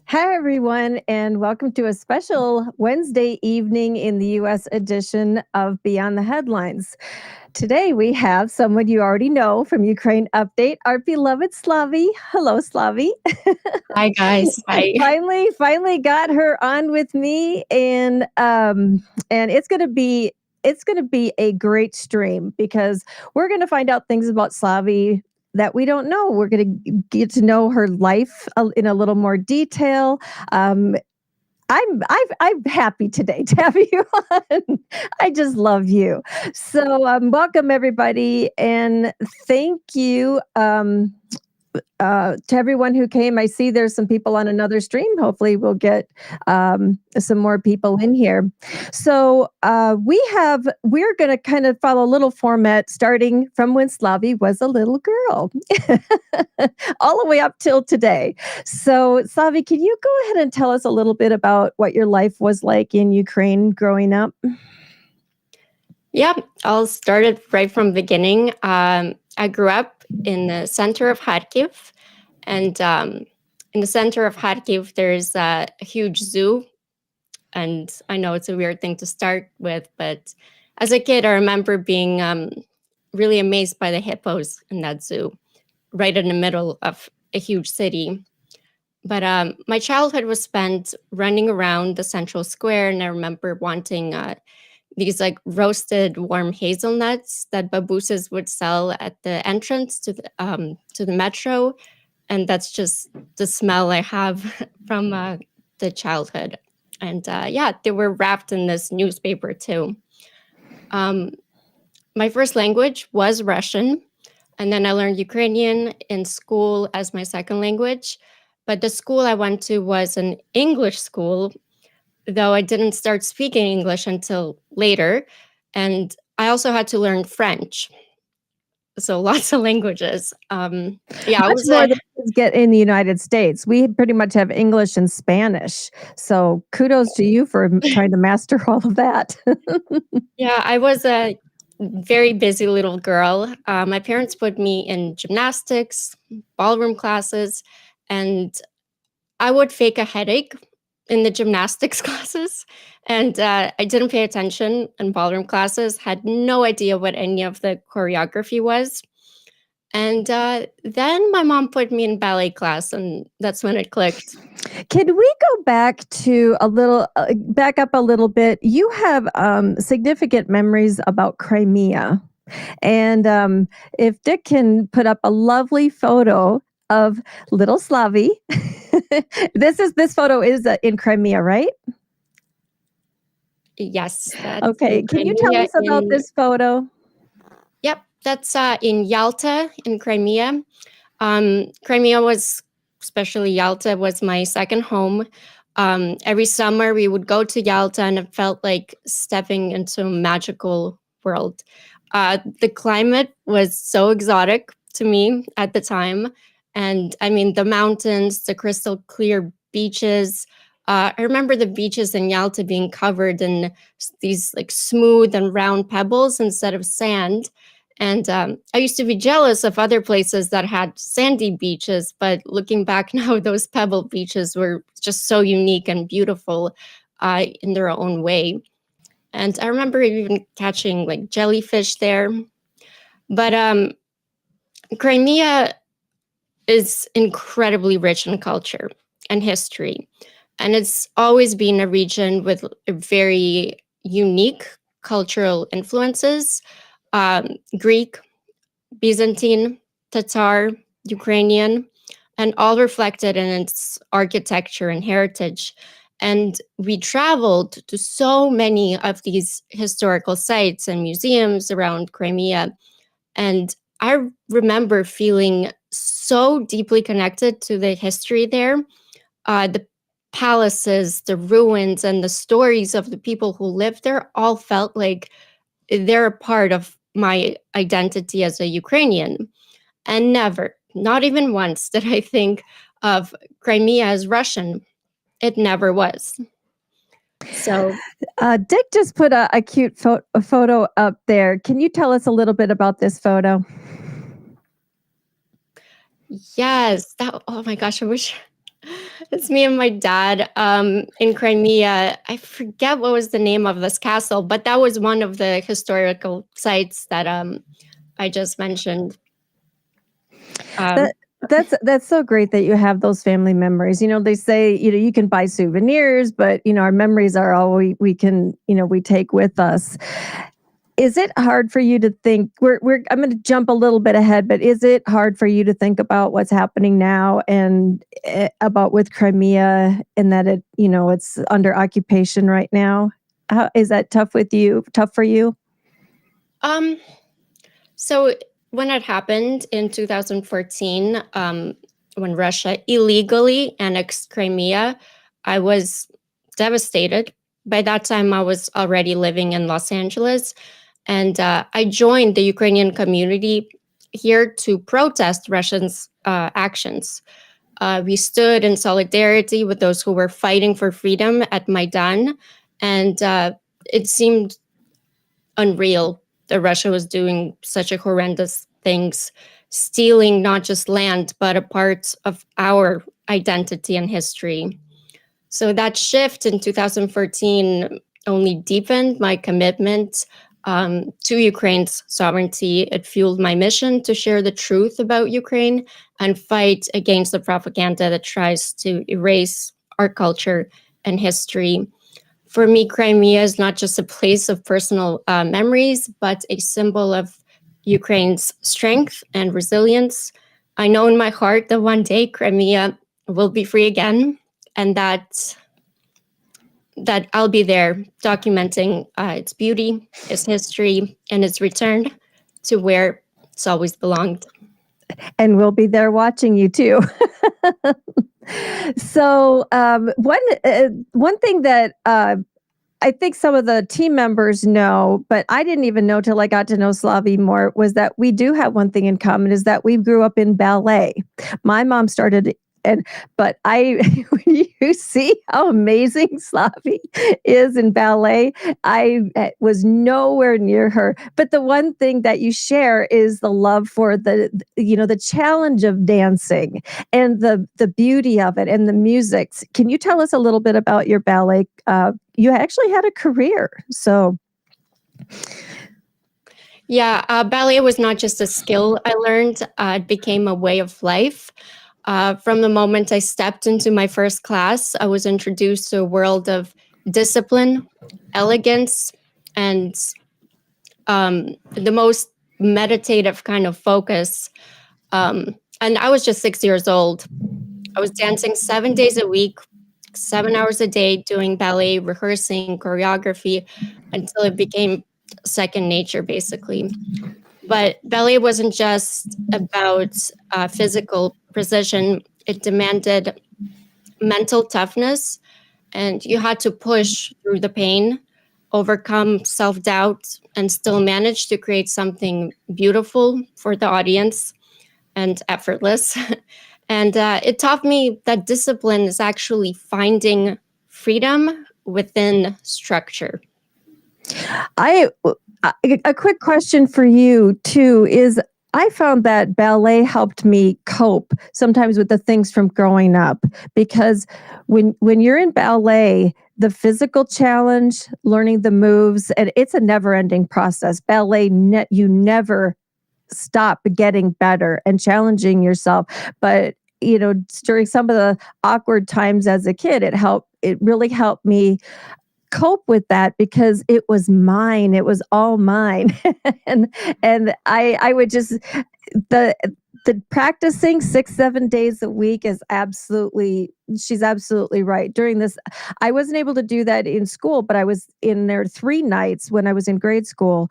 Hi, everyone, and welcome to a special Wednesday evening in the U.S. edition of Beyond the Headlines. Today, we have someone you already know from Ukraine Update, our beloved Slavie. Hello, Slavie. Hi guys. Hi. Finally got her on with me, and it's gonna be a great stream because we're gonna find out things about Slavie that we don't know. We're going to get to know her life in a little more detail. Um, I'm happy today to have you on. I just love you. So welcome everybody, and thank you. To everyone who came. I see there's some people on another stream. Hopefully, we'll get some more people in here. So we're going to kind of follow a little format starting from when Slavie was a little girl, all the way up till today. So Slavie, can you go ahead and tell us a little bit about what your life was like in Ukraine growing up? Yeah, I'll start it right from the beginning. I grew up in the center of Kharkiv, and in the center of Kharkiv, there's a huge zoo. And I know it's a weird thing to start with, but as a kid, I remember being really amazed by the hippos in that zoo, right in the middle of a huge city. But my childhood was spent running around the central square, and I remember wanting these like roasted warm hazelnuts that babooses would sell at the entrance to the metro, and that's just the smell I have from the childhood. And yeah, they were wrapped in this newspaper too. Um, my first language was Russian, and then I learned Ukrainian in school as my second language. But the school I went to was an English school, though I didn't start speaking English until later. And I also had to learn French. So lots of languages. Yeah, it Much was more a than kids get in the United States. We pretty much have English and Spanish. So kudos to you for trying to master all of that. yeah, I was a very busy little girl. My parents put me in gymnastics, ballroom classes, and I would fake a headache in the gymnastics classes. And I didn't pay attention in ballroom classes, had no idea what any of the choreography was. And then my mom put me in ballet class, and that's when it clicked. Can we go back up a little bit? You have significant memories about Crimea. And if Dick can put up a lovely photo of little Slavie, this photo is in Crimea, right? Yes, that's Okay, in can you tell Crimea. us about this photo? Yep, that's in Yalta in Crimea. Crimea was, especially Yalta, was my second home. Every summer we would go to Yalta, and it felt like stepping into a magical world. The climate was so exotic to me at the time. And I mean, the mountains, the crystal clear beaches. I remember the beaches in Yalta being covered in these like smooth and round pebbles instead of sand. And I used to be jealous of other places that had sandy beaches, but looking back now, those pebble beaches were just so unique and beautiful in their own way. And I remember even catching like jellyfish there. But Crimea is incredibly rich in culture and history. And it's always been a region with very unique cultural influences. Greek, Byzantine, Tatar, Ukrainian, and all reflected in its architecture and heritage. And we traveled to so many of these historical sites and museums around Crimea. And I remember feeling so deeply connected to the history there. The palaces, the ruins, and the stories of the people who lived there all felt like they're a part of my identity as a Ukrainian. And never, not even once, did I think of Crimea as Russian. It never was. So, Dick just put a cute a photo up there. Can you tell us a little bit about this photo? yes, that, oh my gosh, I wish It's me and my dad in Crimea. I forget what was the name of this castle, but that was one of the historical sites that I just mentioned. Um, That that's so great that you have those family memories. They say, you can buy souvenirs, but our memories are all we can, we take with us. Is it hard for you to think I'm going to jump a little bit ahead, but is it hard for you to think about what's happening now and about with Crimea and that it's under occupation right now? How is that tough for you? um, so when it happened in 2014, when Russia illegally annexed Crimea, I was devastated. By that time, I was already living in Los Angeles, and I joined the Ukrainian community here to protest Russians' actions. We stood in solidarity with those who were fighting for freedom at Maidan, and it seemed unreal that Russia was doing such a horrendous things, stealing not just land, but a part of our identity and history. So that shift in 2014 only deepened my commitment to Ukraine's sovereignty. It fueled my mission to share the truth about Ukraine and fight against the propaganda that tries to erase our culture and history. For me, Crimea is not just a place of personal memories, but a symbol of Ukraine's strength and resilience. I know in my heart that one day Crimea will be free again, and that I'll be there documenting its beauty, its history, and its return to where it's always belonged. And we'll be there watching you too. So one thing that I think some of the team members know, but I didn't even know till I got to know Slavie more, was that we do have one thing in common is that we grew up in ballet. My mom started but when you see how amazing Slavie is in ballet, I was nowhere near her. But the one thing that you share is the love for the challenge of dancing and the beauty of it and the music. Can you tell us a little bit about your ballet? You actually had a career, so Yeah, ballet was not just a skill I learned, it became a way of life. From the moment I stepped into my first class, I was introduced to a world of discipline, elegance, and the most meditative kind of focus. And I was just 6 years old. I was dancing 7 days a week, 7 hours a day, doing ballet, rehearsing choreography until it became second nature, basically. But ballet wasn't just about physical precision, it demanded mental toughness, and you had to push through the pain, overcome self doubt, and still manage to create something beautiful for the audience and effortless. And it taught me that discipline is actually finding freedom within structure. I a quick question for you too is I found that ballet helped me cope sometimes with the things from growing up because when you're in ballet, the physical challenge, learning the moves, and it's a never-ending process. Ballet, you never stop getting better and challenging yourself. But during some of the awkward times as a kid, it really helped me cope with that because it was mine. It was all mine. and I would just the the practicing 6 7 days a week is absolutely she's absolutely right. During this, I wasn't able to do that in school, but I was in there 3 nights when I was in grade school.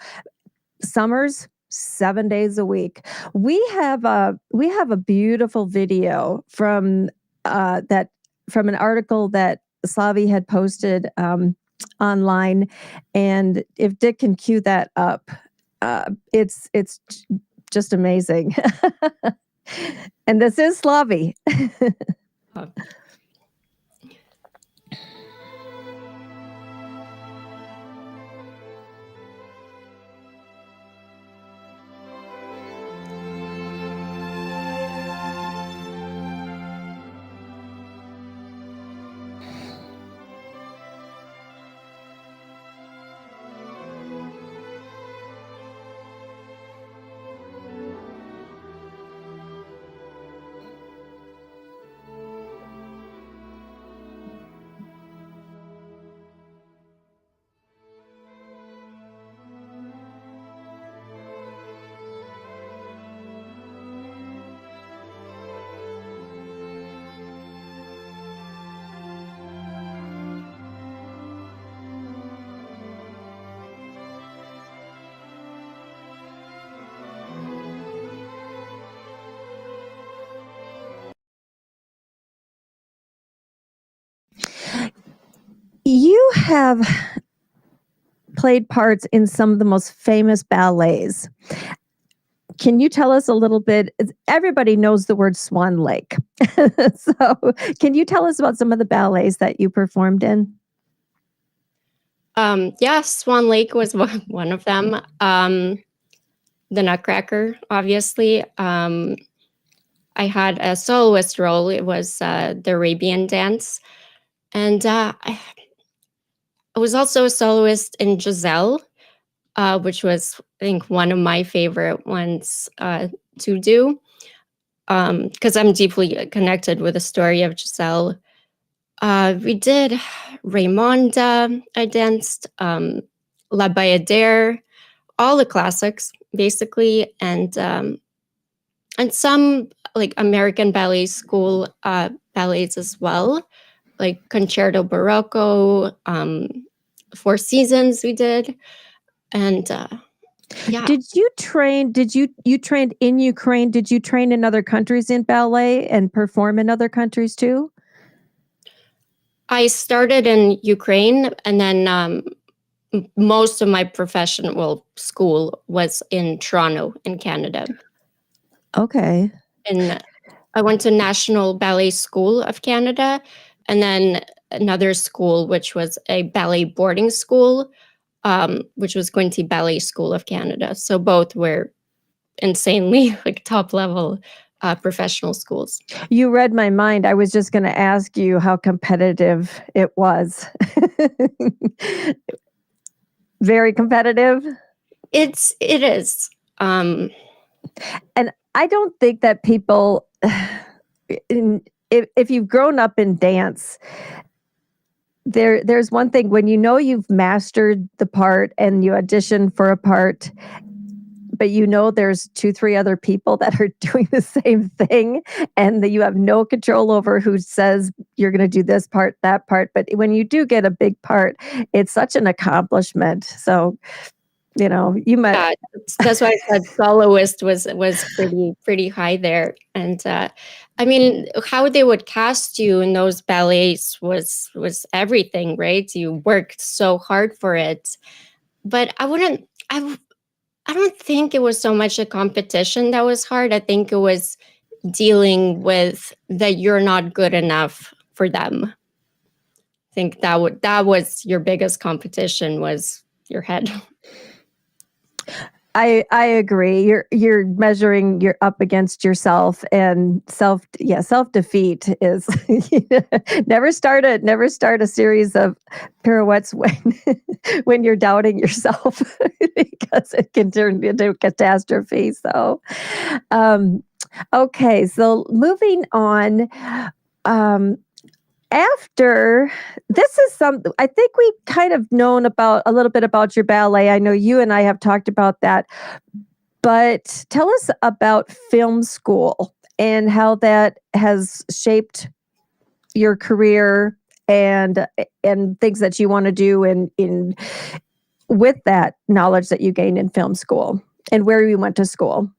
Summers, 7 days a week. We have a beautiful video that from an article that Slavie had posted online, and if Dick can cue that up, it's just amazing. And this is Slavie. Uh, You have played parts in some of the most famous ballets. Can you tell us a little bit? Everybody knows the word Swan Lake. So, can you tell us about some of the ballets that you performed in? Yeah, Swan Lake was one of them. The Nutcracker, obviously. I had a soloist role. It was the Arabian dance. And I was also a soloist in Giselle, which was, I think, one of my favorite ones to do, because I'm deeply connected with the story of Giselle. We did Raymonda, I danced, La Bayadere, all the classics, basically, and some like American ballet school ballets as well, like Concerto Barocco, Four Seasons we did, and yeah. Did you train? You trained in Ukraine? Did you train in other countries in ballet and perform in other countries too? I started in Ukraine, and then most of my professional school was in Toronto, in Canada. Okay. And I went to National Ballet School of Canada, and then another school, which was a ballet boarding school, which was Quinty Ballet School of Canada. So both were insanely like top level professional schools. You read my mind. I was just going to ask you how competitive it was. Very competitive. It is. And I don't think that people, if you've grown up in dance, there's one thing when you know you've mastered the part and you audition for a part, but you know there's 2, 3 other people that are doing the same thing, and that you have no control over who says you're going to do this part, that part. But when you do get a big part, it's such an accomplishment. So, you might. Yeah, that's why I said soloist was pretty high there. And I mean, how they would cast you in those ballets was everything, right? You worked so hard for it. But I don't think it was so much a competition that was hard. I think it was dealing with that you're not good enough for them. I think that was your biggest competition, was your head. I agree. You're measuring you're up against yourself, and self defeat is never start a series of pirouettes when you're doubting yourself, because it can turn into a catastrophe. So okay, so moving on. Um, After this is some, I think we kind of known about a little bit about your ballet. I know you and I have talked about that, but tell us about film school and how that has shaped your career, and things that you want to do in with that knowledge that you gained in film school, and where you went to school.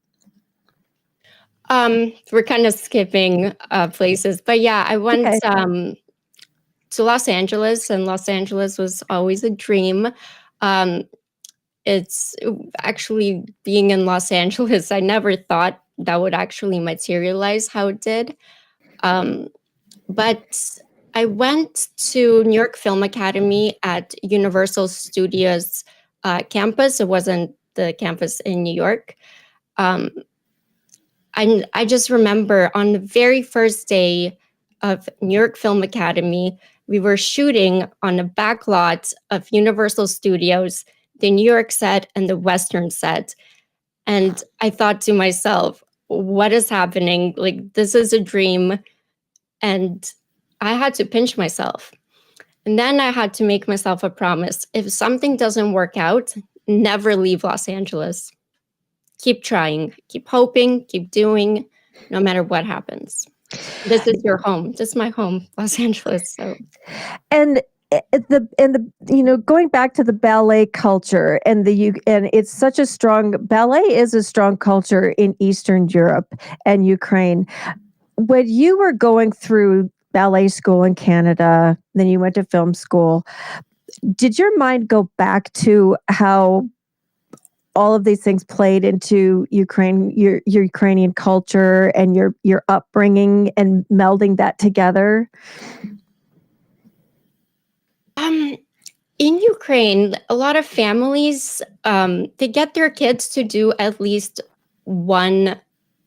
We're kind of skipping places, but yeah, I went Okay. to Los Angeles, and Los Angeles was always a dream. Um, it's actually being in Los Angeles, I never thought that would actually materialize how it did. Um, but I went to New York Film Academy at Universal Studios campus. It wasn't the campus in New York. Um, I just remember on the very first day of New York Film Academy, we were shooting on a back lot of Universal Studios, the New York set and the Western set. And I thought to myself, what is happening? Like, this is a dream. And I had to pinch myself. And then I had to make myself a promise. If something doesn't work out, never leave Los Angeles. Keep trying, keep hoping, keep doing, no matter what happens. This is your home. This is my home, Los Angeles. So, And going back to the ballet culture, and it's such a strong ballet is a strong culture in Eastern Europe and Ukraine. When you were going through ballet school in Canada, then you went to film school. Did your mind go back to how all of these things played into Ukraine, your Ukrainian culture and your upbringing, and melding that together? In Ukraine, a lot of families, they get their kids to do at least one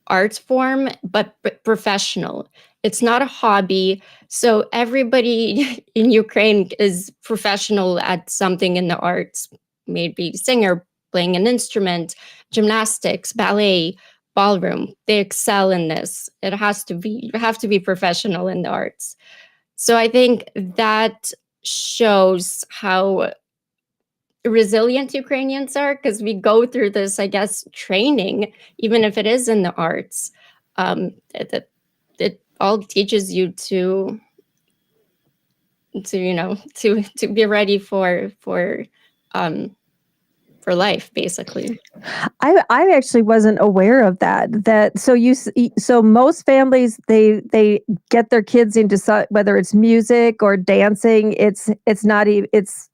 art form, but professional. It's not a hobby. So everybody in Ukraine is professional at something in the arts, maybe singer, playing an instrument, gymnastics, ballet, ballroom. They excel in this. It has to be, you have to be professional in the arts. So I think that shows how resilient Ukrainians are, because we go through this, I guess, training, even if it is in the arts. It all teaches you to to be ready for life, basically. I actually wasn't aware of that. So most families, they get their kids into, whether it's music or dancing. It's not even it's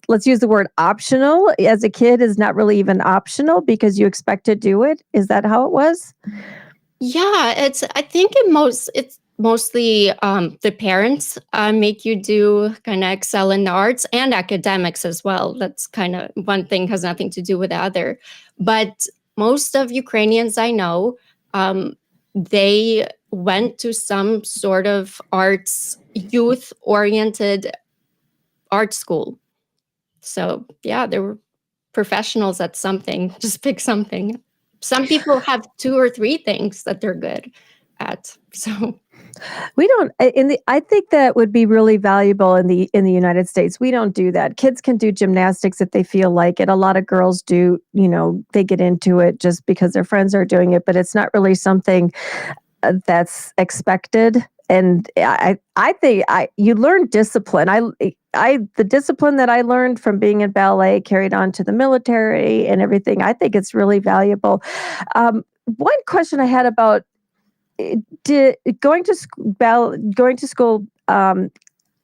let's use the word optional. As a kid, is not really even optional because you expect to do it. Is that how it was? Yeah, I think it's mostly the parents make you do kind of excel in the arts and academics as well. That's kind of one thing, has nothing to do with the other. But most of Ukrainians I know, they went to some sort of arts, youth oriented art school. So yeah, they were professionals at something. Just pick something. Some people have 2 or 3 things that they're good at. So We don't I think that would be really valuable in the United States. We don't do that. Kids can do gymnastics if they feel like it. A lot of girls do, they get into it just because their friends are doing it, but it's not really something that's expected. And I think you learn discipline. The discipline that I learned from being in ballet carried on to the military and everything. I think it's really valuable. One question I had about going to school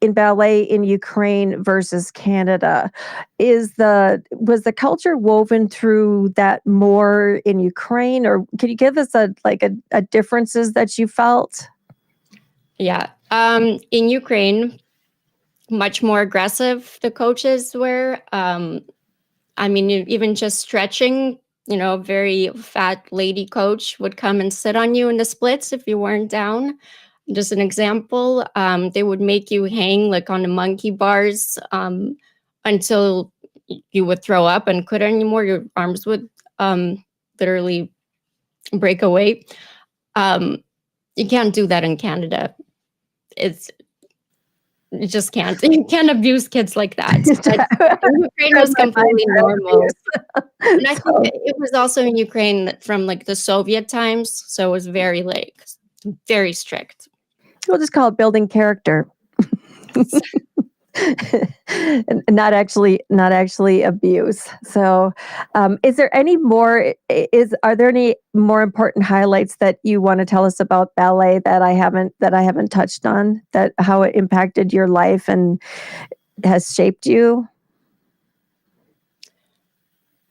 in ballet in Ukraine versus Canada, was the culture woven through that more in Ukraine, or can you give us a differences that you felt? yeah, in Ukraine, much more aggressive the coaches were. I mean, even just stretching, a very fat lady coach would come and sit on you in the splits if you weren't down. Just an example, they would make you hang like on the monkey bars until you would throw up and couldn't anymore. Your arms would literally break away. You can't do that in Canada. It's You just can't. You can't abuse kids like that. But in Ukraine was completely normal. And I think it was also in Ukraine from like the Soviet times, so it was very strict. We'll just call it building character. Not actually abuse. So are there any more important highlights that you want to tell us about ballet that I haven't touched on, that how it impacted your life and has shaped you?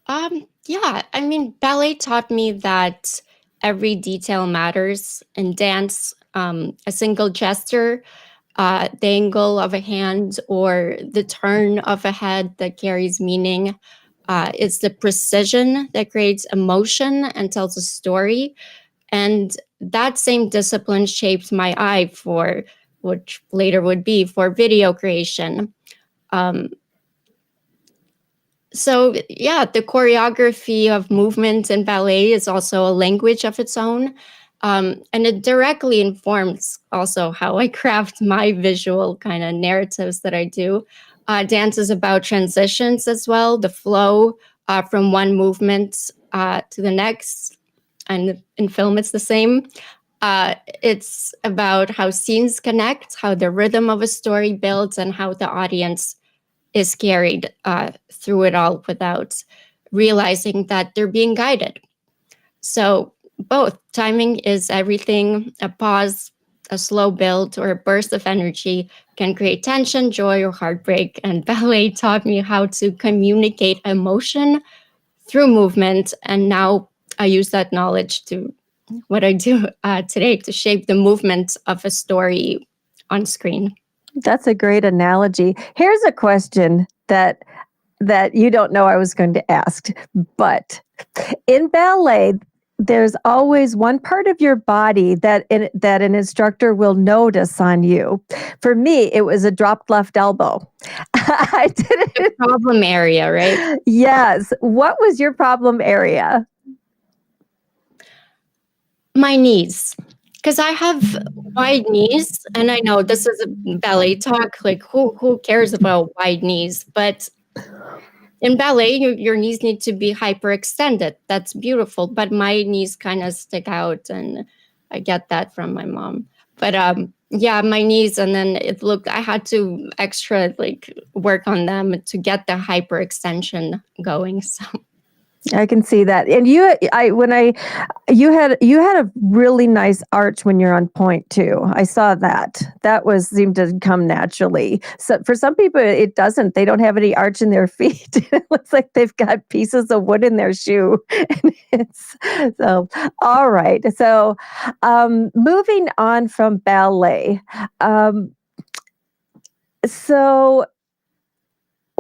Yeah, I mean, ballet taught me that every detail matters. In dance, a single gesture, the angle of a hand, or the turn of a head that carries meaning. It's the precision that creates emotion and tells a story. And that same discipline shaped my eye for, which later would be for video creation. Um, so yeah, the choreography of movement in ballet is also a language of its own. And it directly informs also how I craft my visual kind of narratives that I do. Dance is about transitions as well, the flow from one movement to the next. And in film, it's the same. It's about how scenes connect, how the rhythm of a story builds, and how the audience is carried through it all without realizing that they're being guided. So both timing is everything. A pause, a slow build or a burst of energy can create tension, joy, or heartbreak. And ballet taught me how to communicate emotion through movement. And now I use that knowledge to what I do today to shape the movement of a story on screen. That's a great analogy. Here's a question that you don't know I was going to ask, but in ballet, there's always one part of your body that an instructor will notice on you. For me, it was a dropped left elbow. I didn't. The problem area, right? Yes. What was your problem area? My knees. Because I have wide knees, and I know this is a ballet talk. Like, who cares about wide knees? But in ballet, your knees need to be hyperextended. That's beautiful. But my knees kind of stick out, and I get that from my mom. But yeah, my knees, and then I had to extra like work on them to get the hyperextension going. So I can see that. And you had a really nice arch when you're on point too. I saw that. That seemed to come naturally. So for some people it doesn't. They don't have any arch in their feet. It looks like they've got pieces of wood in their shoe. So all right. So moving on from ballet. So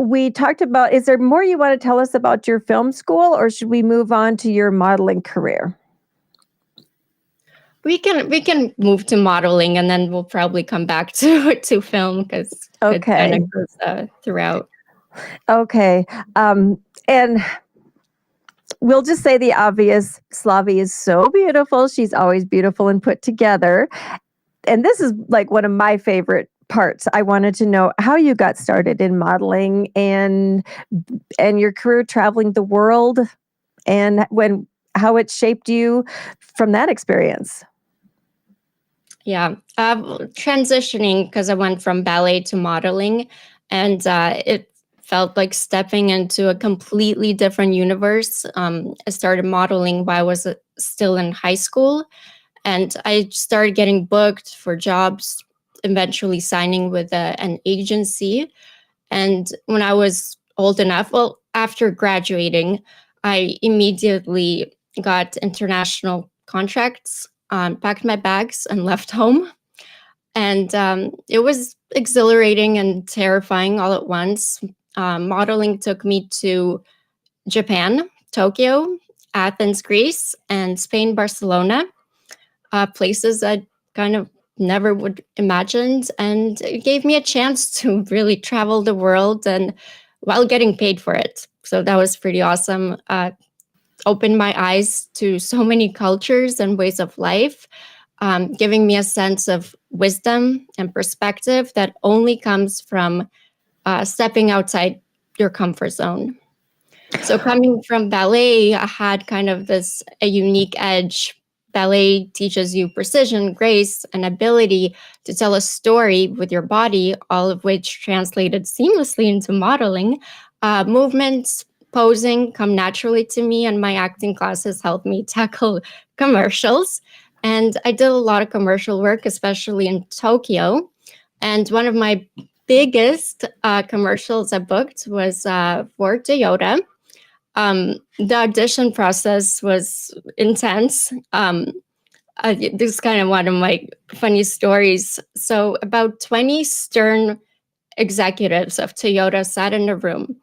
we talked about, is there more you want to tell us about your film school, or should we move on to your modeling career? we can move to modeling, and then we'll probably come back to film because it kind of goes throughout. Okay. And we'll just say the obvious. Slavie is so beautiful. She's always beautiful and put together. And this is like one of my favorite parts. I wanted to know how you got started in modeling and your career traveling the world, and how it shaped you from that experience. Yeah, transitioning because I went from ballet to modeling, and it felt like stepping into a completely different universe. I started modeling while I was still in high school, and I started getting booked for jobs, eventually signing with an agency. And when I was old enough, well, after graduating, I immediately got international contracts, packed my bags, and left home. And it was exhilarating and terrifying all at once. Modeling took me to Japan, Tokyo, Athens, Greece, and Spain, Barcelona, places I kind of never would imagined, and it gave me a chance to really travel the world and while getting paid for it. So that was pretty awesome. Opened my eyes to so many cultures and ways of life, giving me a sense of wisdom and perspective that only comes from stepping outside your comfort zone. So coming from ballet, I had kind of a unique edge. Ballet teaches you precision, grace, and ability to tell a story with your body, all of which translated seamlessly into modeling. Movements, posing come naturally to me, and my acting classes helped me tackle commercials. And I did a lot of commercial work, especially in Tokyo. And one of my biggest commercials I booked was for Toyota. The audition process was intense. This is kind of one of my funny stories. So about 20 stern executives of Toyota sat in a room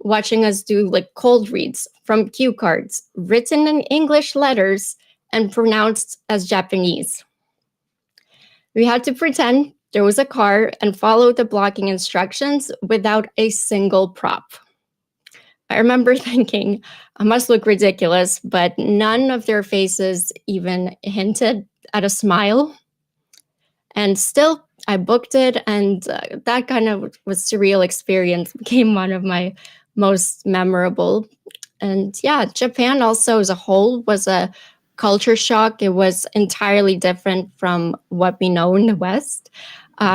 watching us do like cold reads from cue cards written in English letters and pronounced as Japanese. We had to pretend there was a car and follow the blocking instructions without a single prop. I remember thinking, I must look ridiculous, but none of their faces even hinted at a smile. And still, I booked it, and that kind of was surreal experience became one of my most memorable. And yeah, Japan also as a whole was a culture shock. It was entirely different from what we know in the West.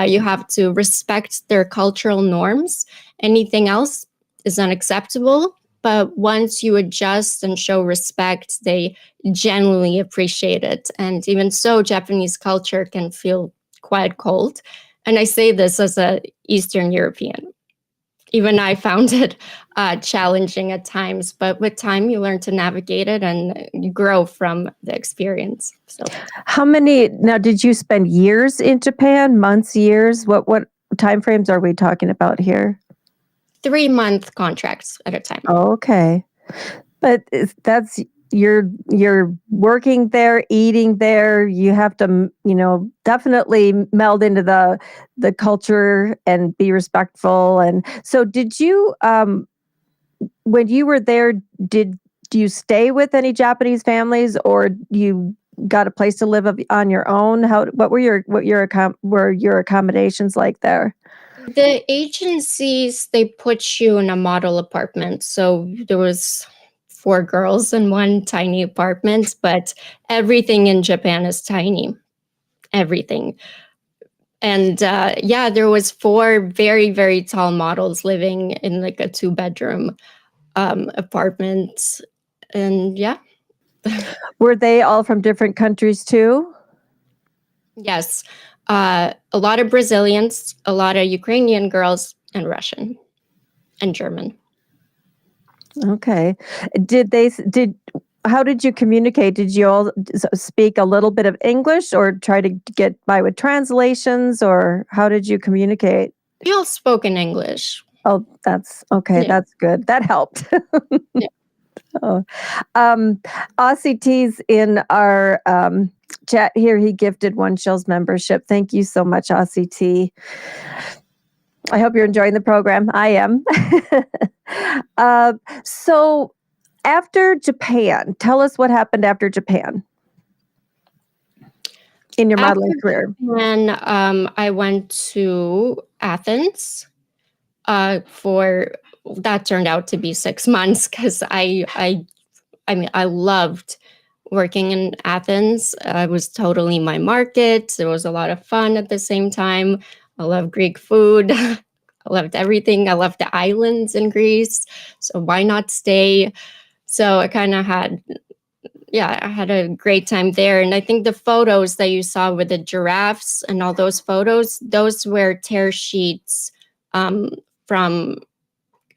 You have to respect their cultural norms. Anything else is unacceptable. But once you adjust and show respect, they genuinely appreciate it. And even so, Japanese culture can feel quite cold. And I say this as a Eastern European. Even I found it challenging at times, but with time you learn to navigate it and you grow from the experience. So How many now did you spend years in Japan? Months, years? What time frames are we talking about here? 3-month contracts at a time. Oh, okay. But that's you're working there, eating there. You have to, definitely meld into the culture and be respectful. And so, did you, when you were there, did you stay with any Japanese families, or you got a place to live on your own? What were your accommodations like there? The agencies, they put you in a model apartment. So there was 4 girls in one tiny apartment, but everything in Japan is tiny. Everything. And yeah, there was 4 very, very tall models living in like a 2-bedroom apartment. And yeah. Were they all from different countries too? Yes. A lot of Brazilians, a lot of Ukrainian girls, and Russian and German. Okay. How did you communicate? Did you all speak a little bit of English or try to get by with translations, or how did you communicate? We all spoke in English. Oh, that's okay. Yeah. That's good. That helped. Yeah. Oh. Aussie T's in our chat here. He gifted one Shell's membership. Thank you so much, Aussie T. I hope you're enjoying the program. I am. So after Japan, tell us what happened after Japan in your modeling career. When I went to Athens for that turned out to be 6 months because I mean I loved working in Athens. It was totally my market. It was a lot of fun at the same time. I love Greek food. I loved everything. I loved the islands in Greece. So why not stay? So I kind of had, yeah, I had a great time there. And I think the photos that you saw with the giraffes and all those photos, those were tear sheets from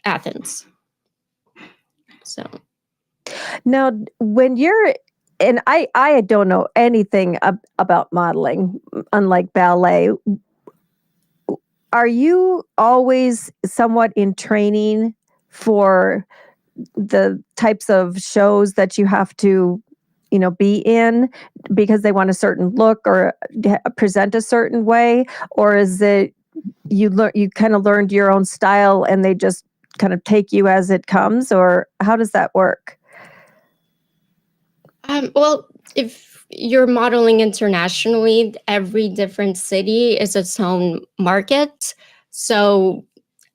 Athens. So now, when you're and I don't know anything about modeling, unlike ballet. Are you always somewhat in training for the types of shows that you have to, be in because they want a certain look or present a certain way? Or is it you kind of learned your own style and they just kind of take you as it comes? Or how does that work? well, if you're modeling internationally, every different city is its own market. So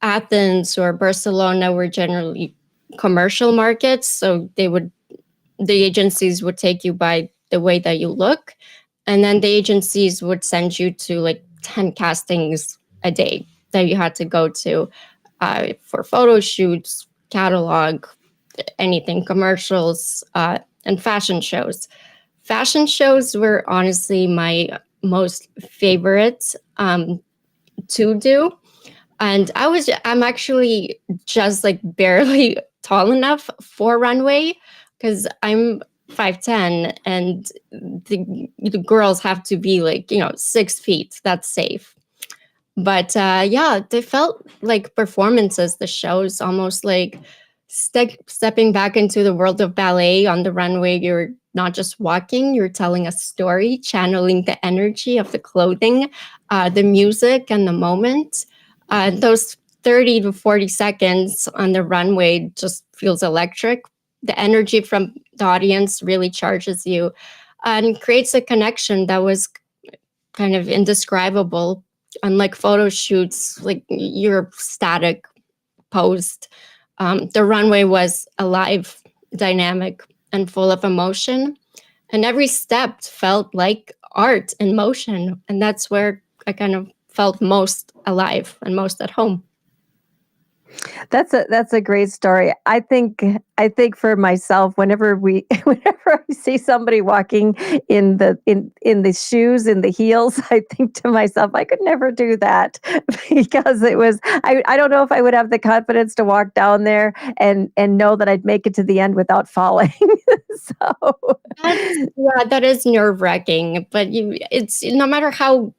Athens or Barcelona were generally commercial markets. So the agencies would take you by the way that you look. And then the agencies would send you to like 10 castings a day that you had to go to for photo shoots, catalog, anything, commercials, and fashion shows. Fashion shows were honestly my most favorite to do. And I'm actually just like barely tall enough for runway because I'm 5'10", and the girls have to be like, 6 feet. That's safe. But yeah, they felt like performances, the shows, almost like stepping back into the world of ballet on the runway. You're not just walking, you're telling a story, channeling the energy of the clothing, the music, and the moment. Those 30 to 40 seconds on the runway just feels electric. The energy from the audience really charges you and creates a connection that was kind of indescribable. Unlike photo shoots, like you're static, posed. The runway was alive, dynamic, and full of emotion. And every step felt like art in motion. And that's where I kind of felt most alive and most at home. That's a great story. I think for myself, whenever we whenever I see somebody walking in the shoes, in the heels, I think to myself, I could never do that because I don't know if I would have the confidence to walk down there and know that I'd make it to the end without falling. So That is nerve wracking. But it's no matter how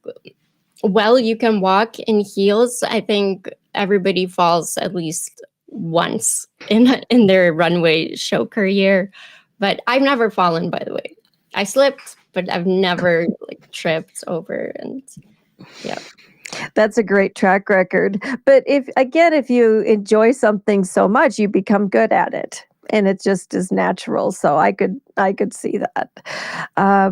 well you can walk in heels, I think everybody falls at least once in their runway show career. But I've never fallen, by the way. I slipped, but I've never like tripped over. And yeah. that's a great track record. But if you enjoy something so much, you become good at it. And it just is natural. So I could see that. Uh,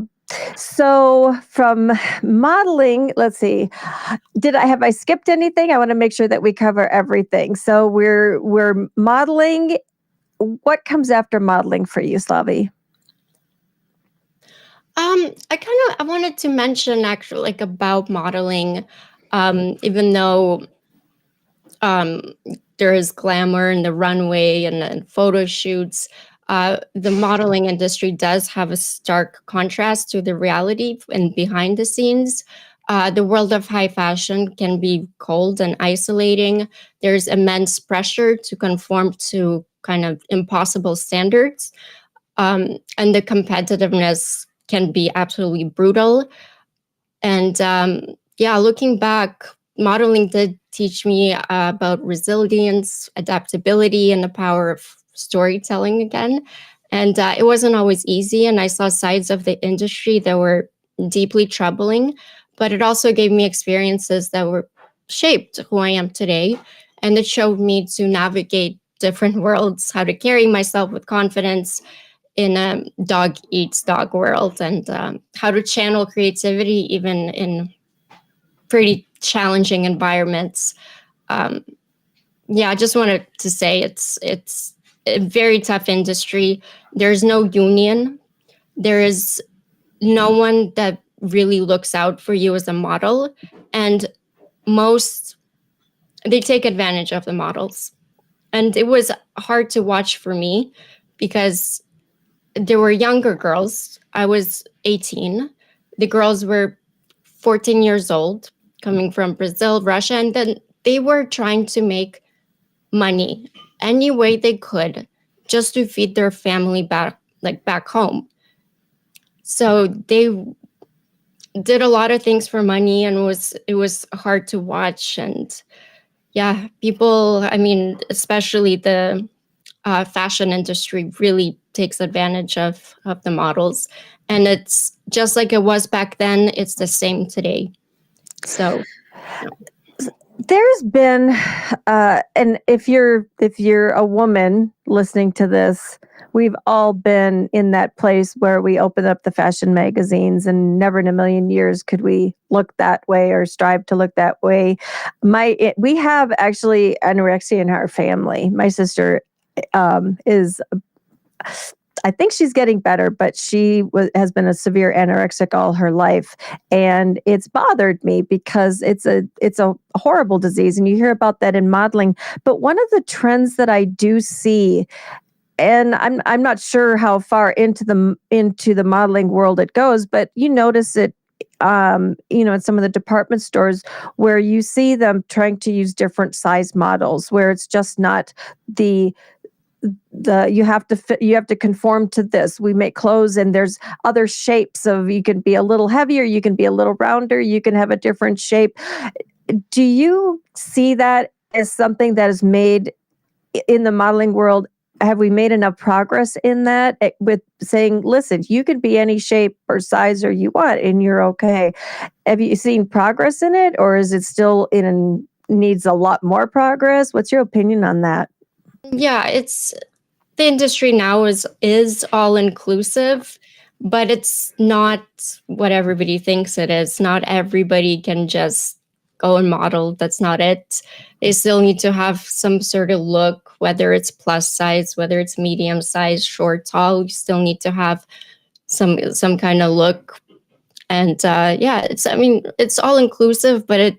so from modeling, let's see. Have I skipped anything? I want to make sure that we cover everything. So we're modeling. What comes after modeling for you, Slavi? I wanted to mention actually like about modeling, even though um, there is glamour in the runway and photo shoots. The modeling industry does have a stark contrast to the reality and behind the scenes. The world of high fashion can be cold and isolating. There's immense pressure to conform to kind of impossible standards. And the competitiveness can be absolutely brutal. And yeah, looking back, modeling did teach me about resilience, adaptability, and the power of storytelling again. And it wasn't always easy. And I saw sides of the industry that were deeply troubling, but it also gave me experiences that were shaped who I am today. And it showed me to navigate different worlds, how to carry myself with confidence in a dog eats dog world, and how to channel creativity even in pretty challenging environments. Um, yeah, I just wanted to say it's a very tough industry. There's no union. There is no one that really looks out for you as a model, and most they take advantage of the models. And it was hard to watch for me because there were younger girls. I was 18. The girls were 14 years old, coming from Brazil, Russia, and then they were trying to make money any way they could just to feed their family back home. So they did a lot of things for money, and it was hard to watch. And yeah, people, I mean, especially the fashion industry really takes advantage of the models, and it's just like it was back then. It's the same today. So There's been, and if you're a woman listening to this, we've all been in that place where we open up the fashion magazines, and never in a million years could we look that way or strive to look that way. We have actually anorexia in our family. My sister is, I think she's getting better, but has been a severe anorexic all her life, and it's bothered me because it's a horrible disease, and you hear about that in modeling. But one of the trends that I do see, and I'm not sure how far into the modeling world it goes, but you notice it. In some of the department stores where you see them trying to use different size models, where it's just not the you have to conform to this. We make clothes, and there's other shapes of, you can be a little heavier, you can be a little rounder, you can have a different shape. Do you see that as something that is made in the modeling world? Have we made enough progress in that, with saying, listen, you can be any shape or size or you want, and you're okay? Have you seen progress in it, or is it still needs a lot more progress? What's your opinion on that? yeah, it's the industry now is all inclusive, but it's not what everybody thinks it is. Not everybody can just go and model. That's not it. They still need to have some sort of look, whether it's plus size, whether it's medium size, short, tall. You still need to have some kind of look. And yeah, it's, I mean, it's all inclusive, but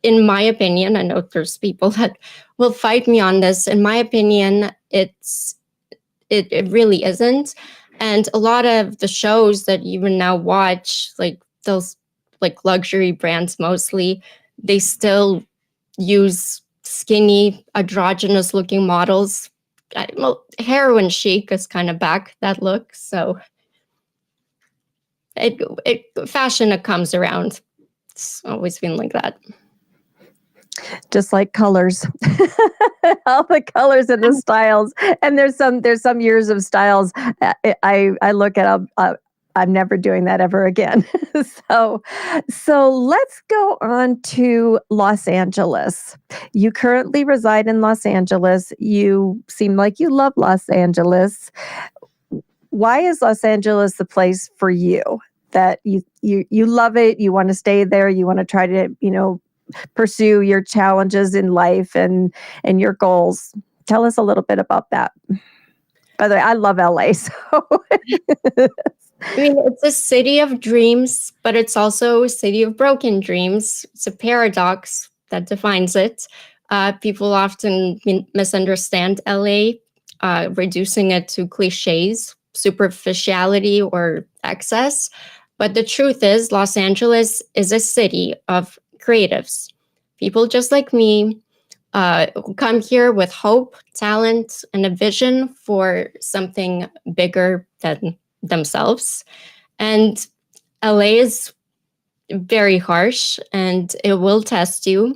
in my opinion, I know there's people that will fight me on this. In my opinion, it really isn't. And a lot of the shows that you now watch, like those like luxury brands mostly, they still use skinny, androgynous looking models. Well, heroin chic is kind of back, that look. So fashion, it comes around. It's always been like that. Just like colors, all the colors and the styles. And there's some years of styles. I look at. I'm never doing that ever again. So let's go on to Los Angeles. You currently reside in Los Angeles. You seem like you love Los Angeles. Why is Los Angeles the place for you? That you love it, you want to stay there, you want to try to, pursue your challenges in life and your goals. Tell us a little bit about that. By the way, I love LA. So I mean, it's a city of dreams, but it's also a city of broken dreams. It's a paradox that defines it. People often misunderstand LA, reducing it to cliches, superficiality, or excess. But the truth is, Los Angeles is a city of creatives, people just like me, who come here with hope, talent, and a vision for something bigger than themselves. And LA is very harsh and it will test you.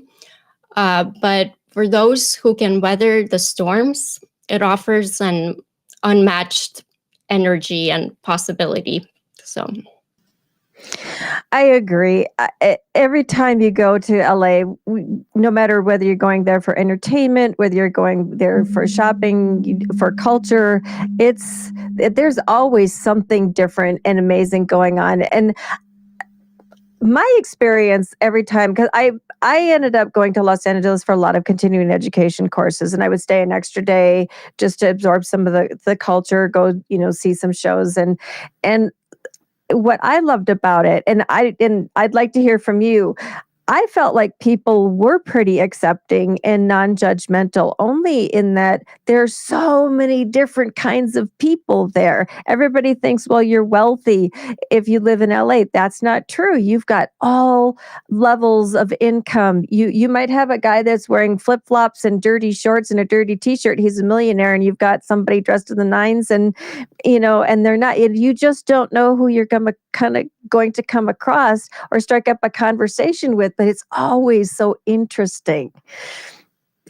But for those who can weather the storms, it offers an unmatched energy and possibility. So I agree. Every time you go to LA, no matter whether you're going there for entertainment, whether you're going there for shopping, for culture, there's always something different and amazing going on. And my experience every time, because I ended up going to Los Angeles for a lot of continuing education courses, and I would stay an extra day just to absorb some of the culture, go see some shows, and what I loved about it, and I'd like to hear from you. I felt like people were pretty accepting and non-judgmental, only in that there's so many different kinds of people there. Everybody thinks, well, you're wealthy if you live in LA. That's not true. You've got all levels of income. You might have a guy that's wearing flip-flops and dirty shorts and a dirty t-shirt. He's a millionaire, and you've got somebody dressed in the nines, and and they're not. You just don't know who you're going to come across or strike up a conversation with, but it's always so interesting.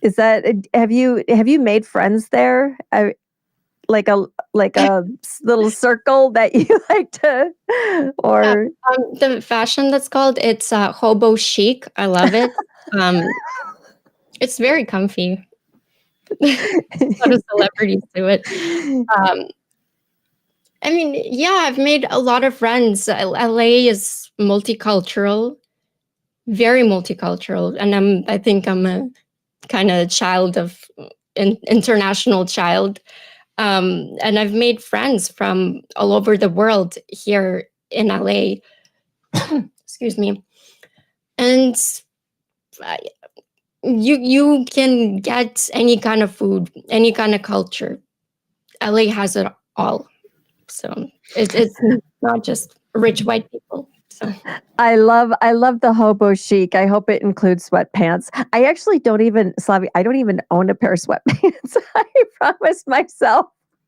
Is that have you made friends there? Like a little circle that you like to, or the fashion that's called, it's hobo chic. I love it. It's very comfy. A lot of celebrities do it. I mean, yeah, I've made a lot of friends. LA is multicultural, very multicultural, and I think I'm a kind of child of international child. And I've made friends from all over the world here in LA. Excuse me. And you can get any kind of food, any kind of culture. LA has it all. So it's not just rich white people. So I love the hobo chic. I hope it includes sweatpants. I actually don't even, Slavie, I don't even own a pair of sweatpants. I promised myself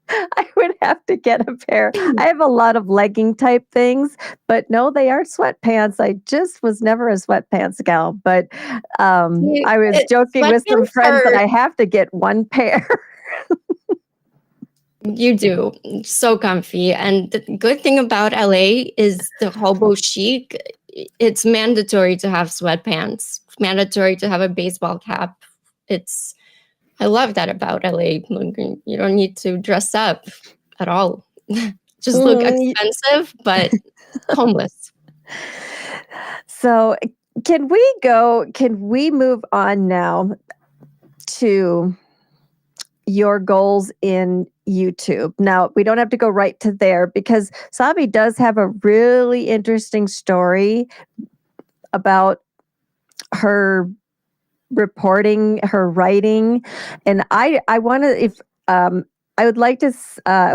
I would have to get a pair. I have a lot of legging type things, but no, they are sweatpants. I just was never a sweatpants gal, but I was joking with some friends that I have to get one pair. You do. So comfy. And the good thing about LA is the hobo chic. It's mandatory to have sweatpants. It's mandatory to have a baseball cap. I love that about LA. You don't need to dress up at all. Just look expensive, but homeless. So can we move on now to your goals in YouTube? Now, we don't have to go right to there, because Slavie does have a really interesting story about her reporting, her writing, and I want to if I would like to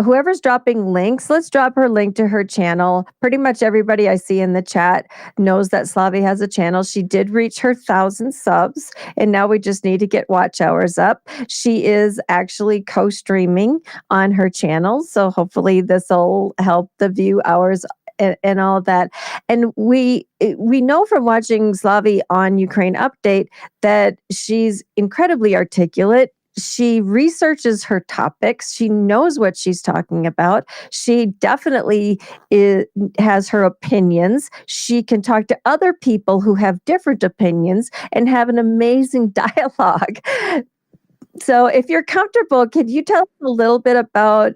whoever's dropping links, let's drop her link to her channel. Pretty much everybody I see in the chat knows that Slavie has a channel. She did reach her 1,000 subs, and now we just need to get watch hours up. She is actually co-streaming on her channel, so hopefully this will help the view hours and all that. And we know from watching Slavie on Ukraine Update that she's incredibly articulate. She researches her topics. She knows what she's talking about. She definitely has her opinions. She can talk to other people who have different opinions and have an amazing dialogue. So, if you're comfortable, can you tell us a little bit about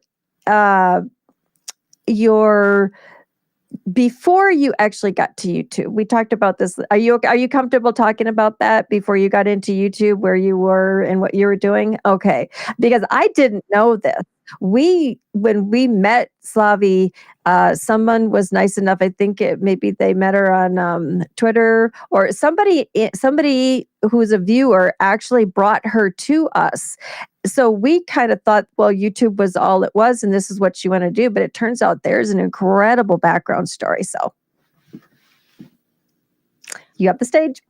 your before you actually got to YouTube? We talked about this. Are you comfortable talking about that before you got into YouTube, where you were and what you were doing? Okay, because I didn't know this. When we met Slavie, someone was nice enough. I think maybe they met her on Twitter, or somebody who's a viewer actually brought her to us. So we kind of thought, well, YouTube was all it was, and this is what you want to do. But it turns out there's an incredible background story. So you have the stage.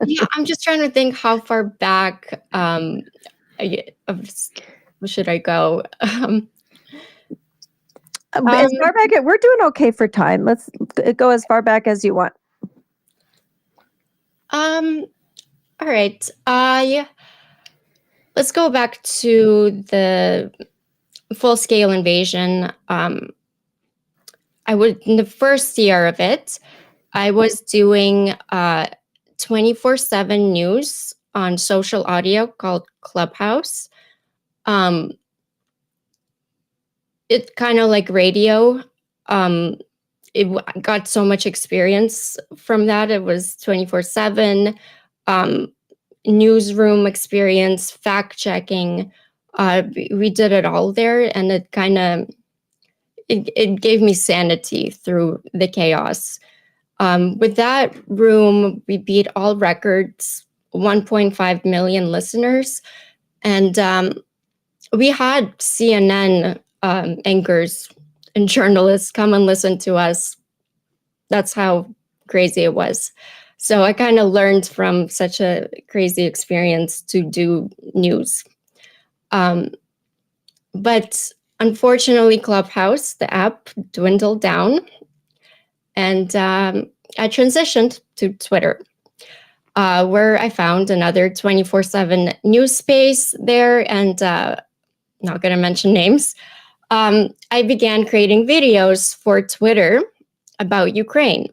Yeah, I'm just trying to think how far back should I go? As far back, we're doing okay for time. Let's go as far back as you want. All right. Let's go back to the full-scale invasion. In the first year of it, I was doing 24/7 news on social audio called Clubhouse. It kind of like radio. It got so much experience from that. It was 24/7 newsroom experience, fact checking. We did it all there, and it kind of it gave me sanity through the chaos. With that room, we beat all records, 1.5 million listeners, and we had CNN anchors and journalists come and listen to us. That's how crazy it was. So I kind of learned from such a crazy experience to do news. But unfortunately, Clubhouse, the app, dwindled down, and I transitioned to Twitter, where I found another 24/7 news space there, and not going to mention names. I began creating videos for Twitter about Ukraine,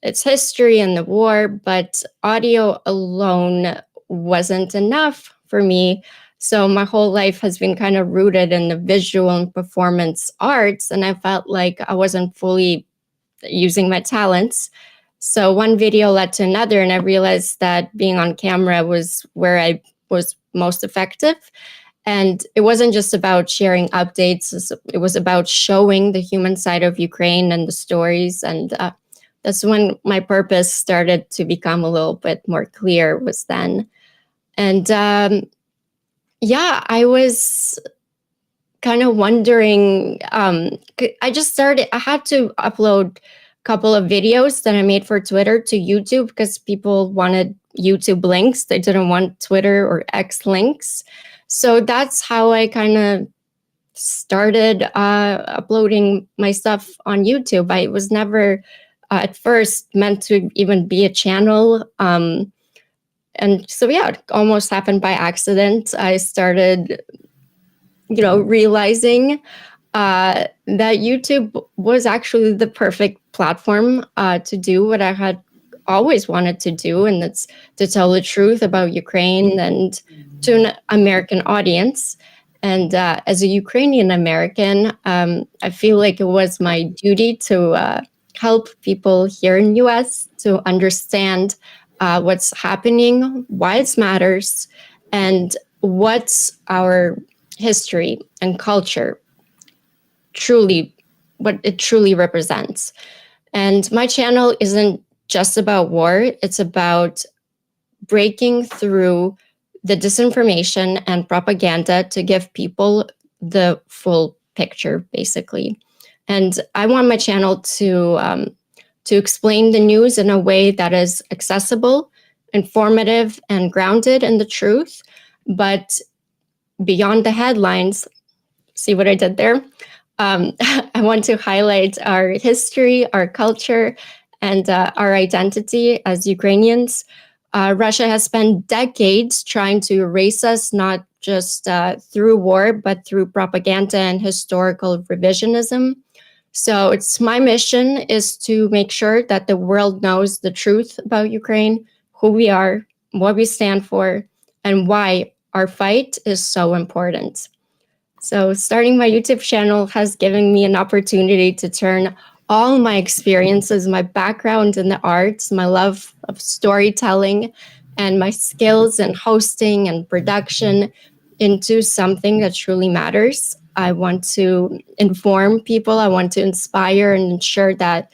its history and the war, but audio alone wasn't enough for me. So my whole life has been kind of rooted in the visual and performance arts, and I felt like I wasn't fully using my talents. So one video led to another, and I realized that being on camera was where I was most effective. And it wasn't just about sharing updates. It was about showing the human side of Ukraine and the stories. And that's when my purpose started to become a little bit more clear, was then. And I was kind of wondering, I had to upload a couple of videos that I made for Twitter to YouTube because people wanted YouTube links. They didn't want Twitter or X links. So that's how I kind of started uploading my stuff on YouTube. I was never at first meant to even be a channel. And so, it almost happened by accident. I started, realizing that YouTube was actually the perfect platform to do what I had always wanted to do, and that's to tell the truth about Ukraine and to an American audience. And as a Ukrainian American, I feel like it was my duty to help people here in the US to understand what's happening, why it matters, and what's our history and culture what it truly represents. And my channel isn't just about war. It's about breaking through the disinformation and propaganda to give people the full picture, basically. And I want my channel to explain the news in a way that is accessible, informative, and grounded in the truth. But beyond the headlines, see what I did there? I want to highlight our history, our culture, and our identity as Ukrainians. Russia has spent decades trying to erase us, not just through war, but through propaganda and historical revisionism. So it's my mission is to make sure that the world knows the truth about Ukraine, who we are, what we stand for, and why our fight is so important. So starting my YouTube channel has given me an opportunity to turn all my experiences, my background in the arts, my love of storytelling, and my skills in hosting and production into something that truly matters. I want to inform people. I want to inspire and ensure that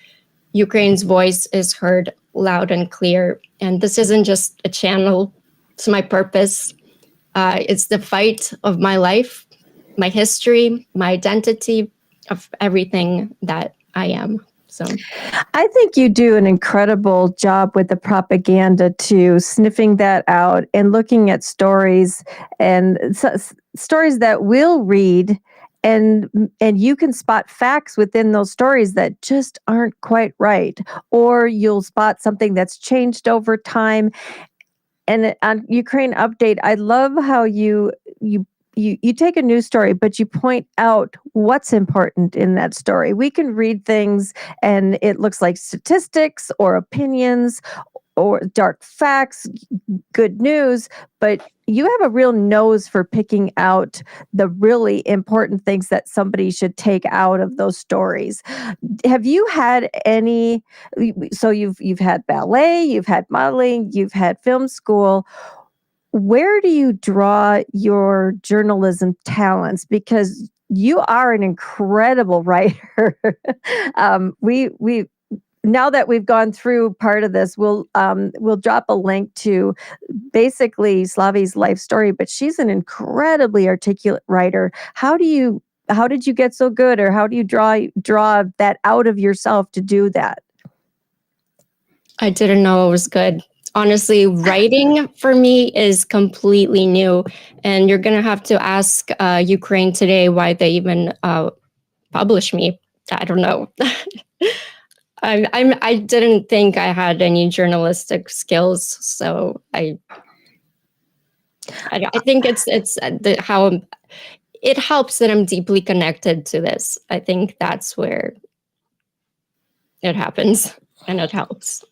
Ukraine's voice is heard loud and clear. And this isn't just a channel, it's my purpose. It's the fight of my life, my history, my identity, of everything that I am. So I think you do an incredible job with the propaganda too, sniffing that out and looking at stories and stories that we'll read, and you can spot facts within those stories that just aren't quite right, or you'll spot something that's changed over time. And on Ukraine Update, I love how you take a news story, but you point out what's important in that story. We can read things and it looks like statistics or opinions or dark facts, good news, but you have a real nose for picking out the really important things that somebody should take out of those stories. Have you had any? So you've had ballet, you've had modeling, you've had film school. Where do you draw your journalism talents? Because you are an incredible writer. We now that we've gone through part of this, we'll drop a link to basically Slavie's life story. But she's an incredibly articulate writer. How did you get so good, or how do you draw that out of yourself to do that? I didn't know it was good. Honestly, writing for me is completely new, and you're gonna have to ask Ukraine today why they even publish me. I don't know. I didn't think I had any journalistic skills, so I think it's how it helps that I'm deeply connected to this. I think that's where it happens, and it helps.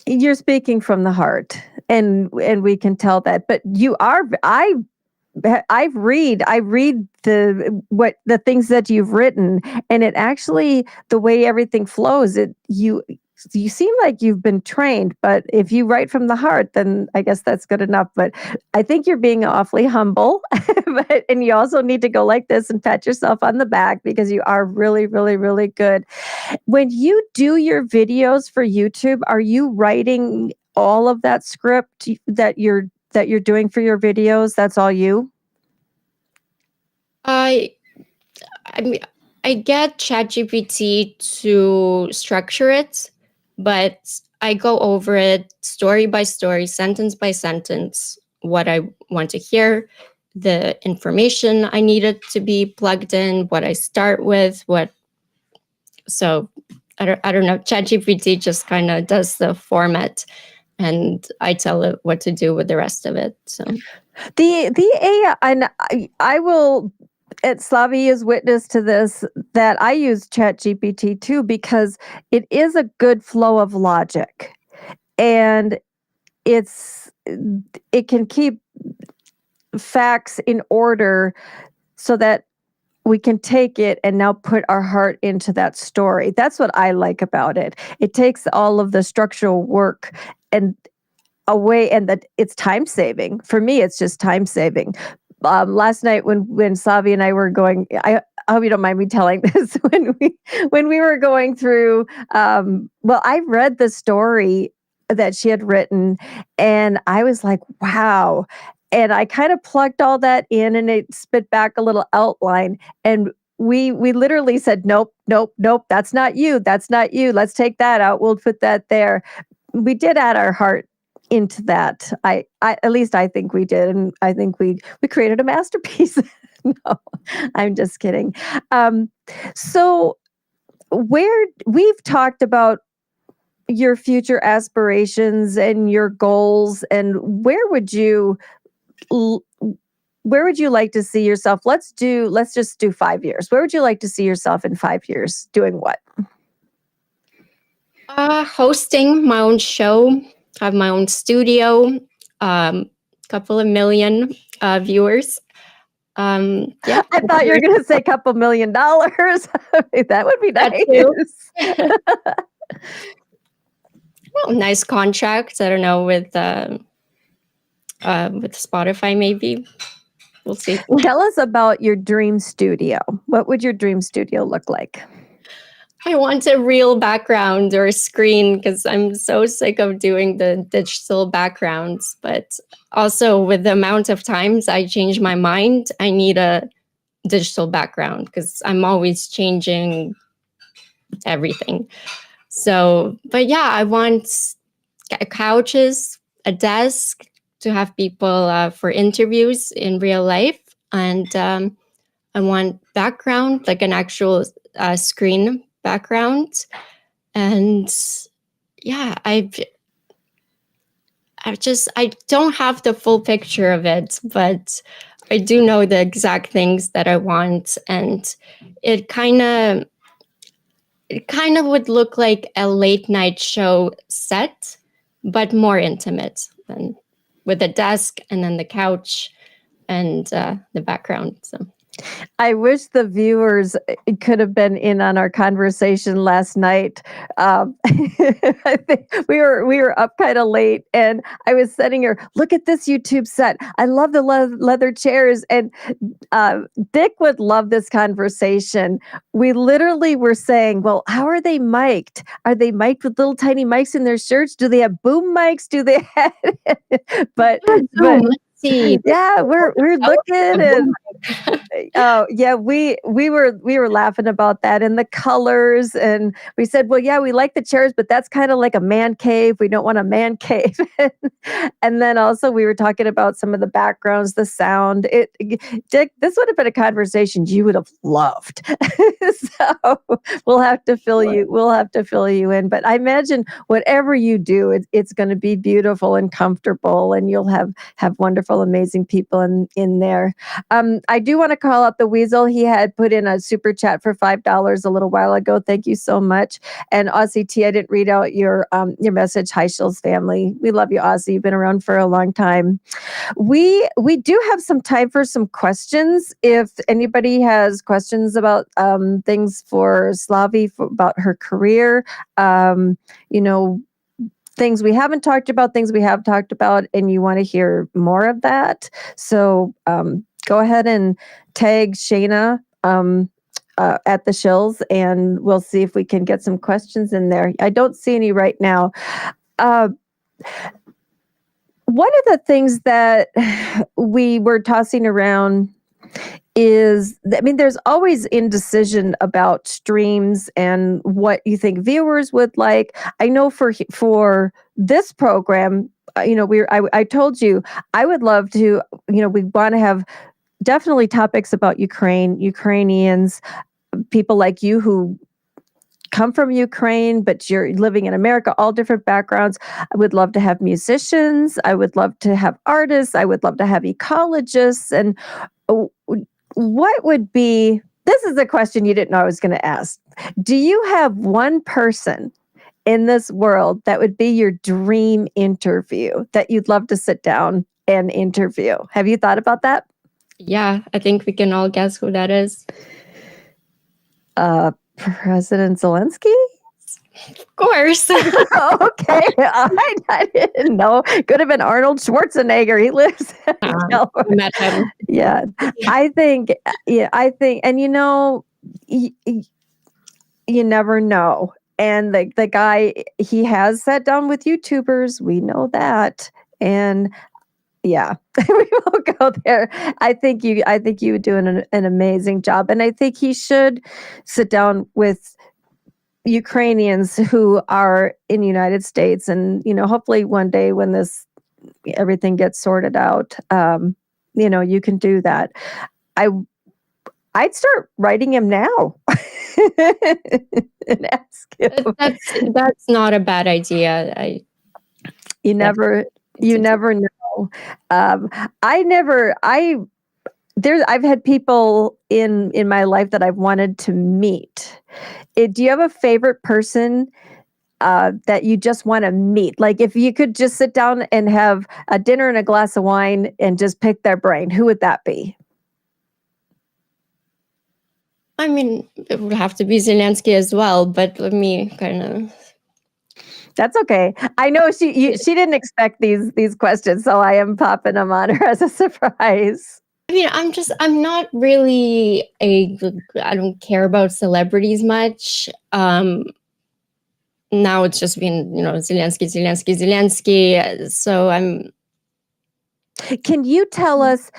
You're speaking from the heart, and we can tell that. But you are. I read the things that you've written, and it actually, the way everything flows, you seem like you've been trained. But if you write from the heart, then I guess that's good enough. But I think you're being awfully humble, and you also need to go like this and pat yourself on the back, because you are really, really, really good. When you do your videos for YouTube, are you writing all of that script that you're doing for your videos? That's all you? I I mean, I get ChatGPT to structure it, but I go over it story by story, sentence by sentence, what I want to hear, the information I need it to be plugged in, what I start with, what. So I don't know. ChatGPT just kind of does the format, and I tell it what to do with the rest of it. So The AI, and I will, at Slavie is witness to this, that I use ChatGPT too, because it is a good flow of logic, and it's it can keep facts in order so that we can take it and now put our heart into that story. That's what I like about it. It takes all of the structural work and away, and that it's time saving. For me, it's just time saving. Last night when Slavie and I were going, I hope you don't mind me telling this, when we were going through, well, I read the story that she had written, and I was like, wow. And I kind of plugged all that in, and it spit back a little outline. And we literally said, nope, nope, nope, that's not you. That's not you. Let's take that out. We'll put that there. We did add our heart into that. I at least I think we did, and I think we created a masterpiece. No, I'm just kidding. Um, so where we've talked about your future aspirations and your goals, and l- where would you like to see yourself? Let's just do 5 years. Where would you like to see yourself in 5 years? Doing what? Hosting my own show, have my own studio, couple of million viewers. Yeah, I thought you were going to say a couple $1,000,000. That would be that too. nice. Well, nice contract. I don't know with Spotify, maybe. We'll see. Tell us about your dream studio. What would your dream studio look like? I want a real background or a screen because I'm so sick of doing the digital backgrounds. But also, with the amount of times I change my mind, I need a digital background because I'm always changing everything. So, but yeah, I want couches, a desk to have people for interviews in real life, and I want background, like an actual screen background. And yeah, I don't have the full picture of it, but I do know the exact things that I want, and it kind of would look like a late night show set, but more intimate, and with a desk and then the couch and the background. So I wish the viewers could have been in on our conversation last night. I think we were up kind of late, and I was sending her, "Look at this YouTube set. I love the leather chairs." And Dick would love this conversation. We literally were saying, "Well, how are they mic'd? Are they mic'd with little tiny mics in their shirts? Do they have boom mics? Do they have?" but let's see. yeah, we're looking, and oh, yeah, we were laughing about that and the colors, and we said, "Well, yeah, we like the chairs, but that's kinda like a man cave. We don't want a man cave." And then also we were talking about some of the backgrounds, the sound. Dick, this would have been a conversation you would have loved. So, we'll have to fill you in, but I imagine whatever you do, it's gonna be beautiful and comfortable, and you'll have wonderful, amazing people in there. I do want to call out the Weasel. He had put in a super chat for $5 a little while ago. Thank you so much. And Aussie T, I didn't read out your message. Hi, Shills family. We love you, Aussie. You've been around for a long time. We do have some time for some questions. If anybody has questions about things for Slavie, about her career, you know, things we haven't talked about, things we have talked about, and you want to hear more of that. So go ahead and tag Shayna at the Shills, and we'll see if we can get some questions in there. I don't see any right now. Uh, One of the things that we were tossing around is, I mean, there's always indecision about streams and what you think viewers would like. I know for this program, I told you I would love to, we want to have definitely topics about Ukrainians, people like you who come from Ukraine, but you're living in America, all different backgrounds. I would love to have musicians. I would love to have artists. I would love to have ecologists. And what would be, this is a question you didn't know I was going to ask. Do you have one person in this world that would be your dream interview that you'd love to sit down and interview? Have you thought about that? Yeah, I think we can all guess who that is. President Zelensky? Of course. Okay, I didn't know. Could have been Arnold Schwarzenegger. He lives in California. Met him. Yeah, I think, and you never know. And the guy, he has sat down with YouTubers. We know that. And yeah, we won't go there. I think you would do an amazing job. And I think he should sit down with Ukrainians who are in the United States, and hopefully one day when this everything gets sorted out, you can do that. I I'd start writing him now and ask him. That's not a bad idea. I You definitely never need you to do. never know. Um, I never I there's I've had people in my life that I've wanted to meet. Do you have a favorite person that you just want to meet? Like if you could just sit down and have a dinner and a glass of wine and just pick their brain, who would that be? I mean, it would have to be Zelensky as well, but let me kind of. That's okay. I know she didn't expect these questions, so I am popping them on her as a surprise. I mean, I'm not really I don't care about celebrities much. Now it's just been, Zelensky. So Can you tell us?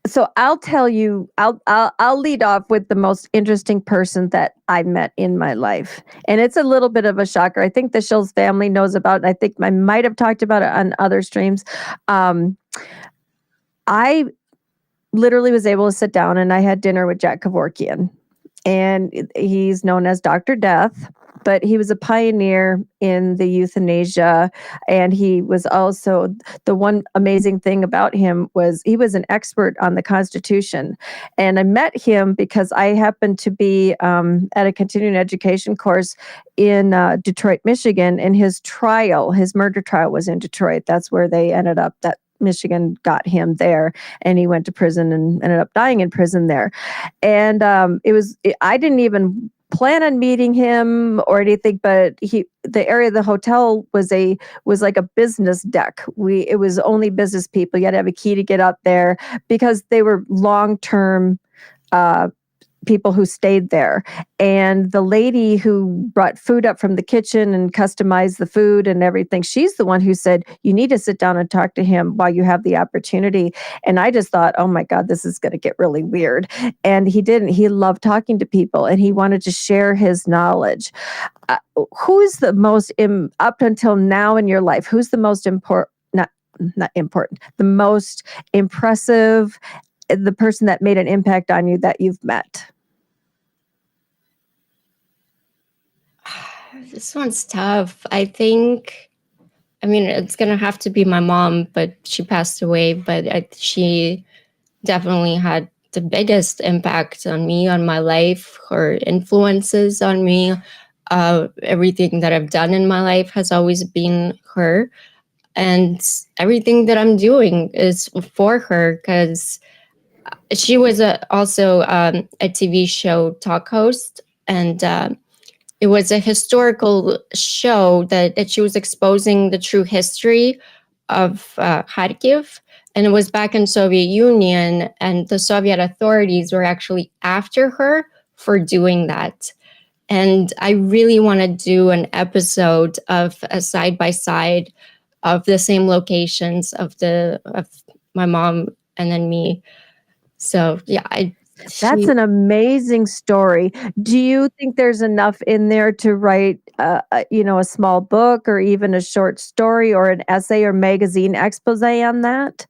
So I'll tell you. I'll lead off with the most interesting person that I met in my life, and it's a little bit of a shocker. I think the Schultz family knows about it. I think I might have talked about it on other streams. Um, I literally was able to sit down and I had dinner with Jack Kevorkian, and he's known as Dr. Death, but he was a pioneer in the euthanasia. And he was also, the one amazing thing about him was he was an expert on the Constitution. And I met him because I happened to be at a continuing education course in Detroit, Michigan, and his murder trial was in Detroit. That's where they ended up, that Michigan got him there, and he went to prison and ended up dying in prison there. And I didn't even plan on meeting him or anything, but the area of the hotel was like a business deck. It was only business people. You had to have a key to get up there because they were long-term people who stayed there. And the lady who brought food up from the kitchen and customized the food and everything, she's the one who said, you need to sit down and talk to him while you have the opportunity. And I just thought, oh my God, this is going to get really weird. And he didn't. He loved talking to people and he wanted to share his knowledge. Who's the most, up until now in your life, who's the most important, not important, the most impressive, the person that made an impact on you that you've met? This one's tough. I mean, it's gonna have to be my mom, but she passed away. But she definitely had the biggest impact on me, on my life. Her influences on me, everything that I've done in my life has always been her, and everything that I'm doing is for her because she was also a TV show talk host, and it was a historical show that she was exposing the true history of Kharkiv. And it was back in Soviet Union, and the Soviet authorities were actually after her for doing that. And I really want to do an episode of a side by side of the same locations of my mom and then me. So yeah, That's an amazing story. Do you think there's enough in there to write, a small book or even a short story or an essay or magazine expose on that?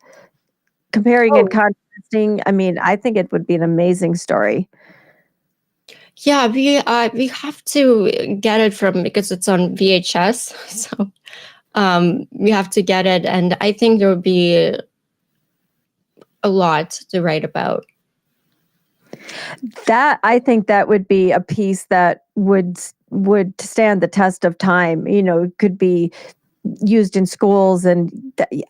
Comparing and Oh, contrasting. I mean, I think it would be an amazing story. yeah, we have to get it from because it's on VHS, so we have to get it, and I think there would be a lot to write about. I think that would be a piece that would stand the test of time. It could be used in schools, and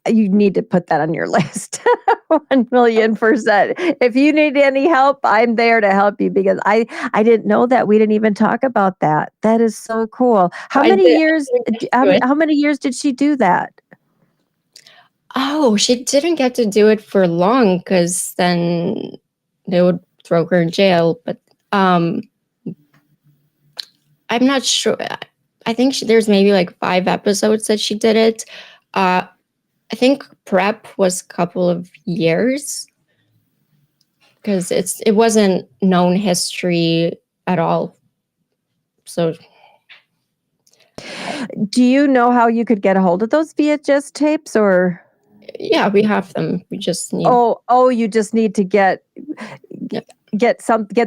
you need to put that on your list. 1,000,000%. If you need any help, I'm there to help you because I didn't know that. We didn't even talk about that. That is so cool. How I many did. years? I didn't get to it. How many years did she do that? Oh, she didn't get to do it for long because then they would throw her in jail. But I'm not sure. I think there's maybe like 5 episodes that she did it. I think prep was a couple of years because it wasn't known history at all. So Do you know how you could get a hold of those VHS tapes, or? yeah, we have them. We just need. Oh, you just need to get Yeah. get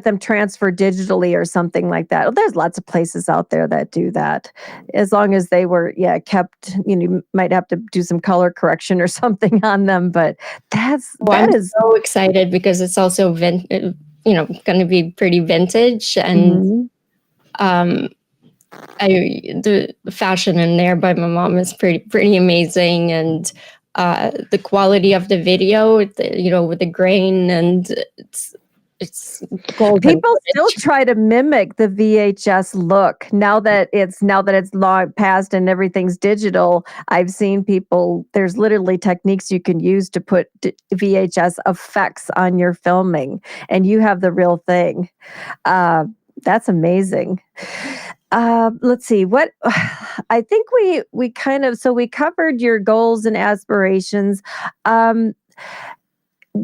them transferred digitally or something like that. There's lots of places out there that do that. As long as they were kept, you might have to do some color correction or something on them, but Well, I'm so excited because it's also going to be pretty vintage, and Mhm. the fashion in there by my mom is pretty amazing, and the quality of the video, with the grain, and it's golden. People still try to mimic the VHS look now that it's long past and everything's digital. I've seen people. There's literally techniques you can use to put VHS effects on your filming, and you have the real thing. That's amazing. Let's see what I think we kind of so we covered your goals and aspirations.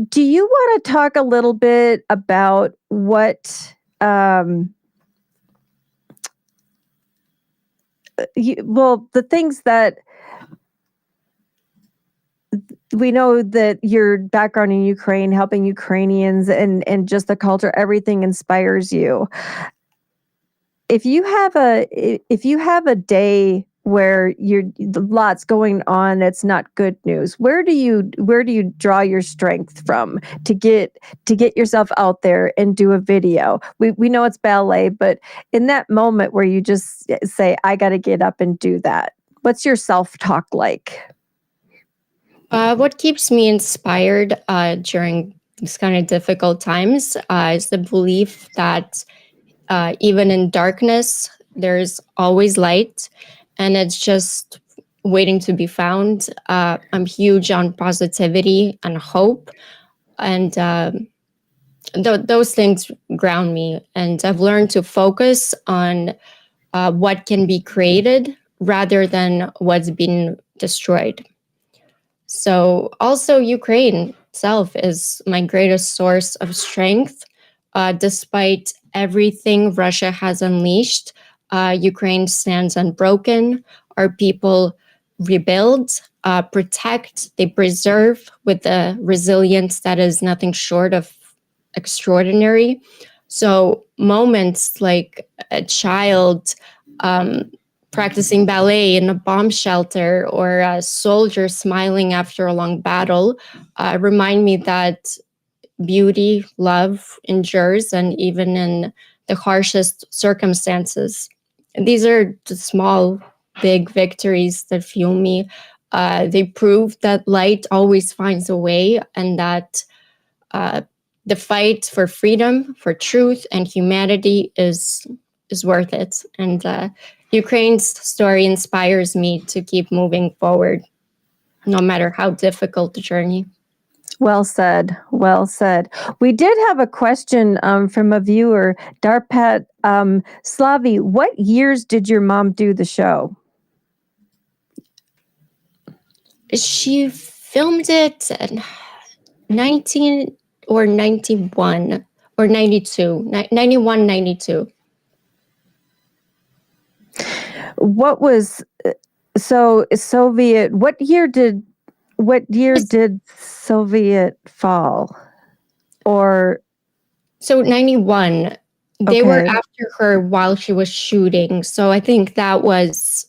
Do you want to talk a little bit about what the things that we know, that your background in Ukraine, helping Ukrainians, and just the culture, everything inspires you. If you have a day where you're lots going on that's not good news, where do you draw your strength from to get yourself out there and do a video? We know it's ballet, but in that moment where you just say, I got to get up and do that, what's your self-talk like? What keeps me inspired during these kind of difficult times is the belief that even in darkness, there's always light, and it's just waiting to be found. I'm huge on positivity and hope, and those things ground me. And I've learned to focus on what can be created rather than what's been destroyed. So also Ukraine itself is my greatest source of strength. Despite everything Russia has unleashed, Ukraine stands unbroken. Our people rebuild, protect, they preserve with a resilience that is nothing short of extraordinary. So moments like a child practicing ballet in a bomb shelter, or a soldier smiling after a long battle, remind me that beauty, love endures, and even in the harshest circumstances. These are the small, big victories that fuel me. They prove that light always finds a way, and that the fight for freedom, for truth, and humanity is worth it. And Ukraine's story inspires me to keep moving forward, no matter how difficult the journey. Well said. Well said. We did have a question from a viewer, Darpat Slavie. What years did your mom do the show? She filmed it in 19 or 91 or 92, 91, 92. What was Soviet? What year did Soviet fall? Or so 91. They were okay. after her while she was shooting. So I think that was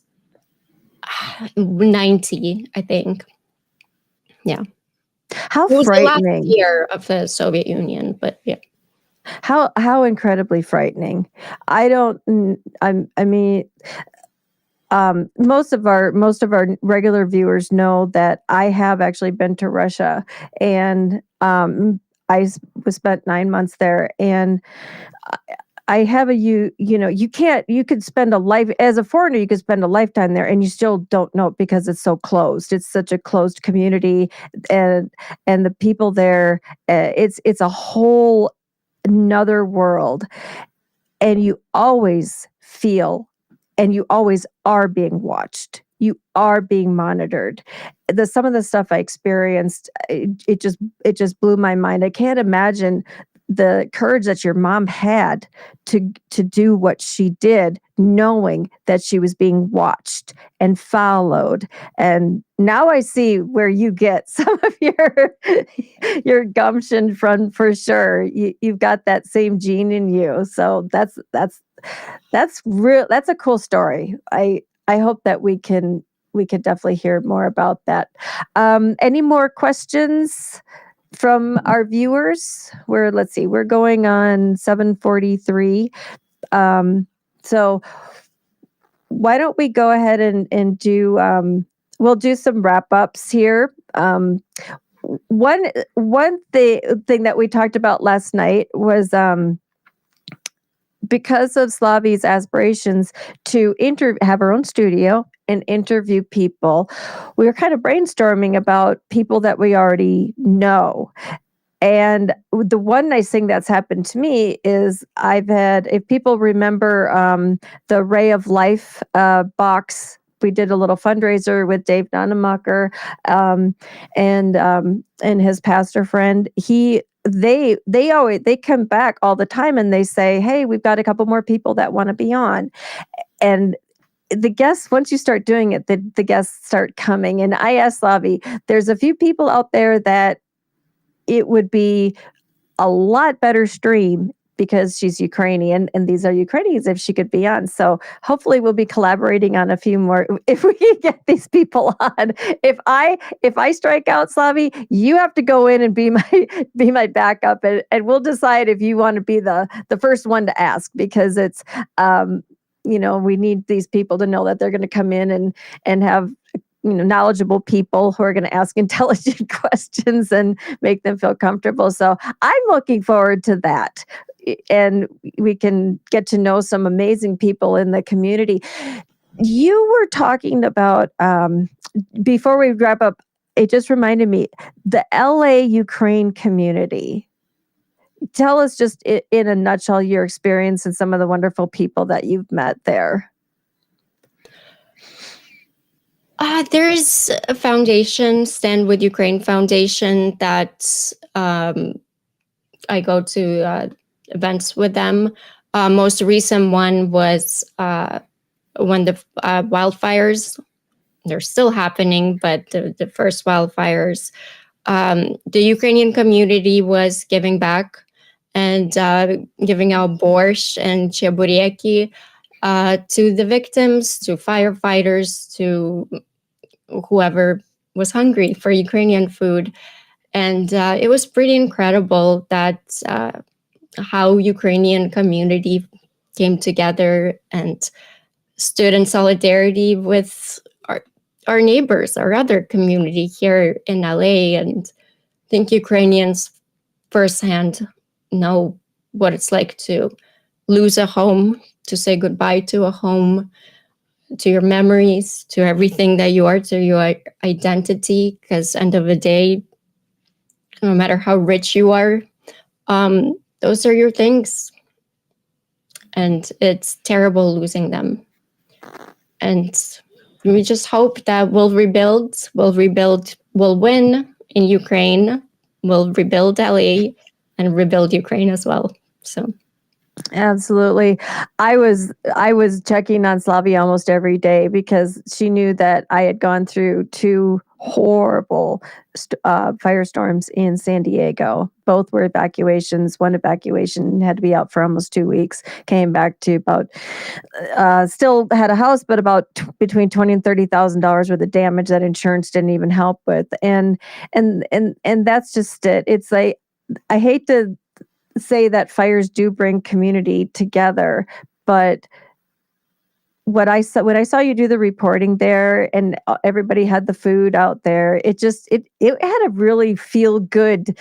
90, I think. Yeah. How It was frightening. the last year of the Soviet Union, but yeah. How incredibly frightening. I mean, most of our regular viewers know that I have actually been to Russia, and was spent 9 months there, and I have you could spend a life as a foreigner, you could spend a lifetime there and you still don't know it because it's so closed. It's such a closed community, and the people there, it's a whole another world, and you always feel and you always are being watched. You are being monitored. Some of the stuff I experienced, it just blew my mind. I can't imagine the courage that your mom had to do what she did, knowing that she was being watched and followed. And now I see where you get some of your gumption from, for sure. You've got that same gene in you. So that's real. That's a cool story. I hope that we could definitely hear more about that. Any more questions from our viewers? Let's see, we're going on 7:43. So why don't we go ahead and do we'll do some wrap ups here. One thing that we talked about last night was because of Slavie's aspirations to have her own studio and interview people, we were kind of brainstorming about people that we already know. And the one nice thing that's happened to me is if people remember the Ray of Life box, we did a little fundraiser with Dave Nonemacher and his pastor friend. They come back all the time and they say, hey, we've got a couple more people that want to be on. And the guests, once you start doing it, the guests start coming. And I asked Slavie, there's a few people out there that it would be a lot better stream because she's Ukrainian and these are Ukrainians if she could be on. So hopefully we'll be collaborating on a few more if we can get these people on. If I strike out, Slavie, you have to go in and be my backup, and we'll decide if you want to be the first one to ask, because it's we need these people to know that they're going to come in and have knowledgeable people who are going to ask intelligent questions and make them feel comfortable. So I'm looking forward to that. And we can get to know some amazing people in the community. You were talking about, before we wrap up, it just reminded me, the LA Ukraine community. Tell us just in a nutshell your experience and some of the wonderful people that you've met there. There's a foundation, Stand With Ukraine Foundation, that I go to events with them. Most recent one was when the wildfires, they're still happening, but the first wildfires, the Ukrainian community was giving back and giving out borscht and chebureki to the victims, to firefighters, to whoever was hungry for Ukrainian food. And it was pretty incredible that how Ukrainian community came together and stood in solidarity with our neighbors, our other community here in LA. And I think Ukrainians firsthand know what it's like to lose a home, to say goodbye to a home, to your memories, to everything that you are, to your identity. Because end of the day, no matter how rich you are, those are your things. And it's terrible losing them. And we just hope that we'll win in Ukraine, we'll rebuild LA and rebuild Ukraine as well. So absolutely. I was checking on Slavie almost every day because she knew that I had gone through two horrible firestorms in San Diego. Both were evacuations. One evacuation had to be out for almost 2 weeks. Came back to about still had a house, but about between $20,000 and $30,000 worth of damage that insurance didn't even help with. And that's just it. It's like, I hate to say that fires do bring community together, but when I saw you do the reporting there and everybody had the food out there, it had a really feel good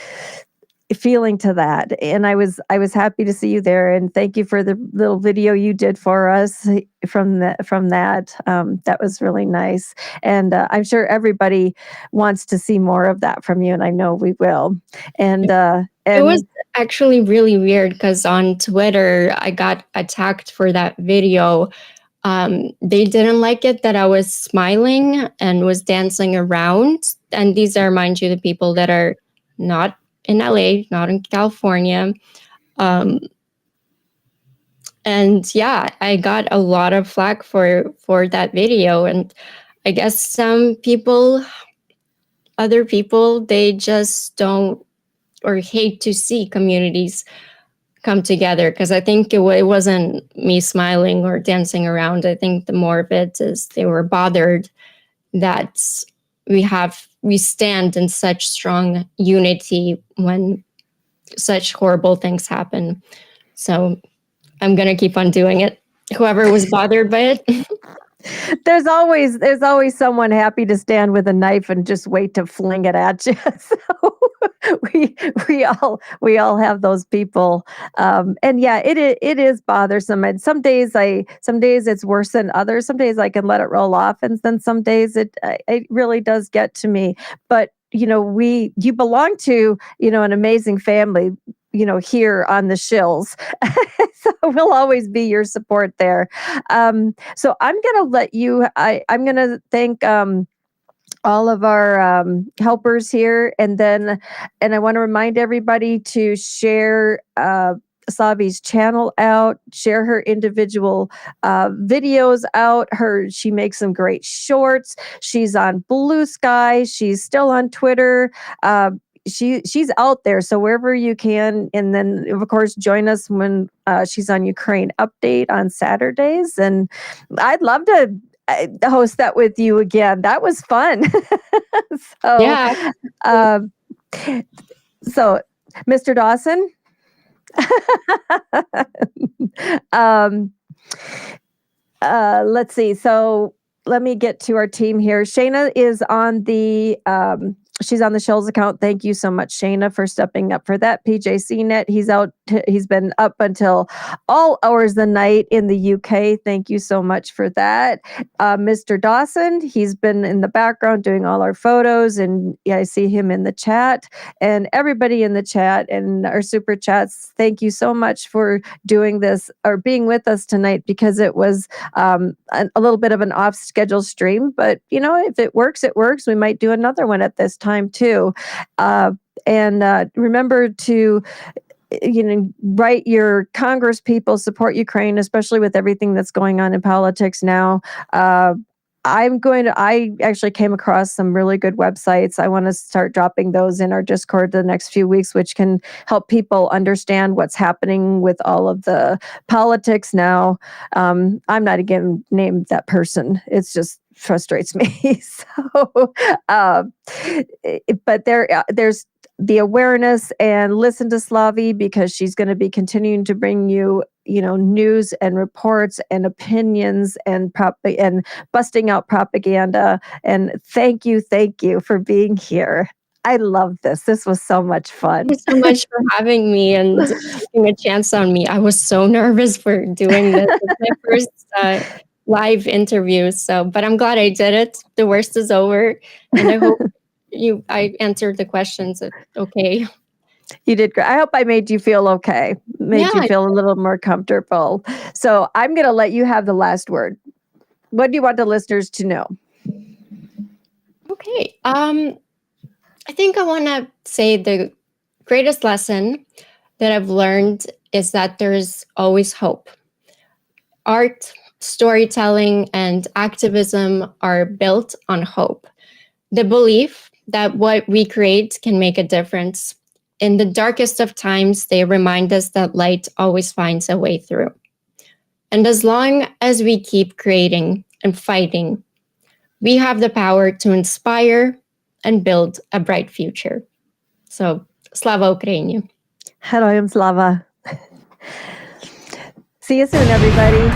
feeling to that. And I was happy to see you there, and thank you for the little video you did for us from that. That was really nice. And I'm sure everybody wants to see more of that from you, and I know we will. And it was actually really weird because on Twitter I got attacked for that video. They didn't like it that I was smiling and was dancing around. And these are, mind you, the people that are not in LA, not in California. And yeah, I got a lot of flack for that video. And I guess other people, they just don't or hate to see communities come together, because I think it wasn't me smiling or dancing around. I think the more of it is they were bothered that we stand in such strong unity when such horrible things happen. So I'm gonna keep on doing it. Whoever was bothered by it. There's always someone happy to stand with a knife and just wait to fling it at you. So we all have those people, and yeah, it is bothersome. And some days it's worse than others. Some days I can let it roll off, and then some days it really does get to me. But you belong to an amazing family, here on the Shills. So we'll always be your support there. So I'm going to let you, I'm going to thank all of our helpers here. And I want to remind everybody to share Slavie's channel out, share her individual videos out. She makes some great shorts. She's on Blue Sky. She's still on Twitter. She's out there, so wherever you can. And then of course join us when she's on Ukraine Update on Saturdays, and I'd love to host that with you again. That was fun. So Yeah. So Mr. Dawson. Let's see, so let me get to our team here. Shayna is on the she's on the Shills account. Thank you so much, Shayna, for stepping up for that. PJ Net, he's been up until all hours of the night in the UK. Thank you so much for that. Mr. Dawson, he's been in the background doing all our photos, and yeah, I see him in the chat. And everybody in the chat and our super chats, thank you so much for doing this or being with us tonight, because it was a little bit of an off schedule stream, but if it works, it works. We might do another one at this time too. And remember to write your Congress people, support Ukraine, especially with everything that's going on in politics now. I actually came across some really good websites. I want to start dropping those in our Discord the next few weeks, which can help people understand what's happening with all of the politics now. I'm not again named that person. It's just frustrates me. So, but there's the awareness, and listen to Slavie, because she's going to be continuing to bring you news and reports and opinions and busting out propaganda. And thank you for being here. I love this. This was so much fun. Thank you so much for having me and taking a chance on me. I was so nervous for doing this. It's my first live interview, but I'm glad I did it. The worst is over, and I hope I answered the questions okay. You did great. I hope I made you feel okay. You feel a little more comfortable. So I'm going to let you have the last word. What do you want the listeners to know? Okay. I think I want to say the greatest lesson that I've learned is that there's always hope. Art, storytelling, and activism are built on hope. The belief that what we create can make a difference. In the darkest of times, they remind us that light always finds a way through. And as long as we keep creating and fighting, we have the power to inspire and build a bright future. So, Slava Ukraini. Heroyam Slava. See you soon, everybody.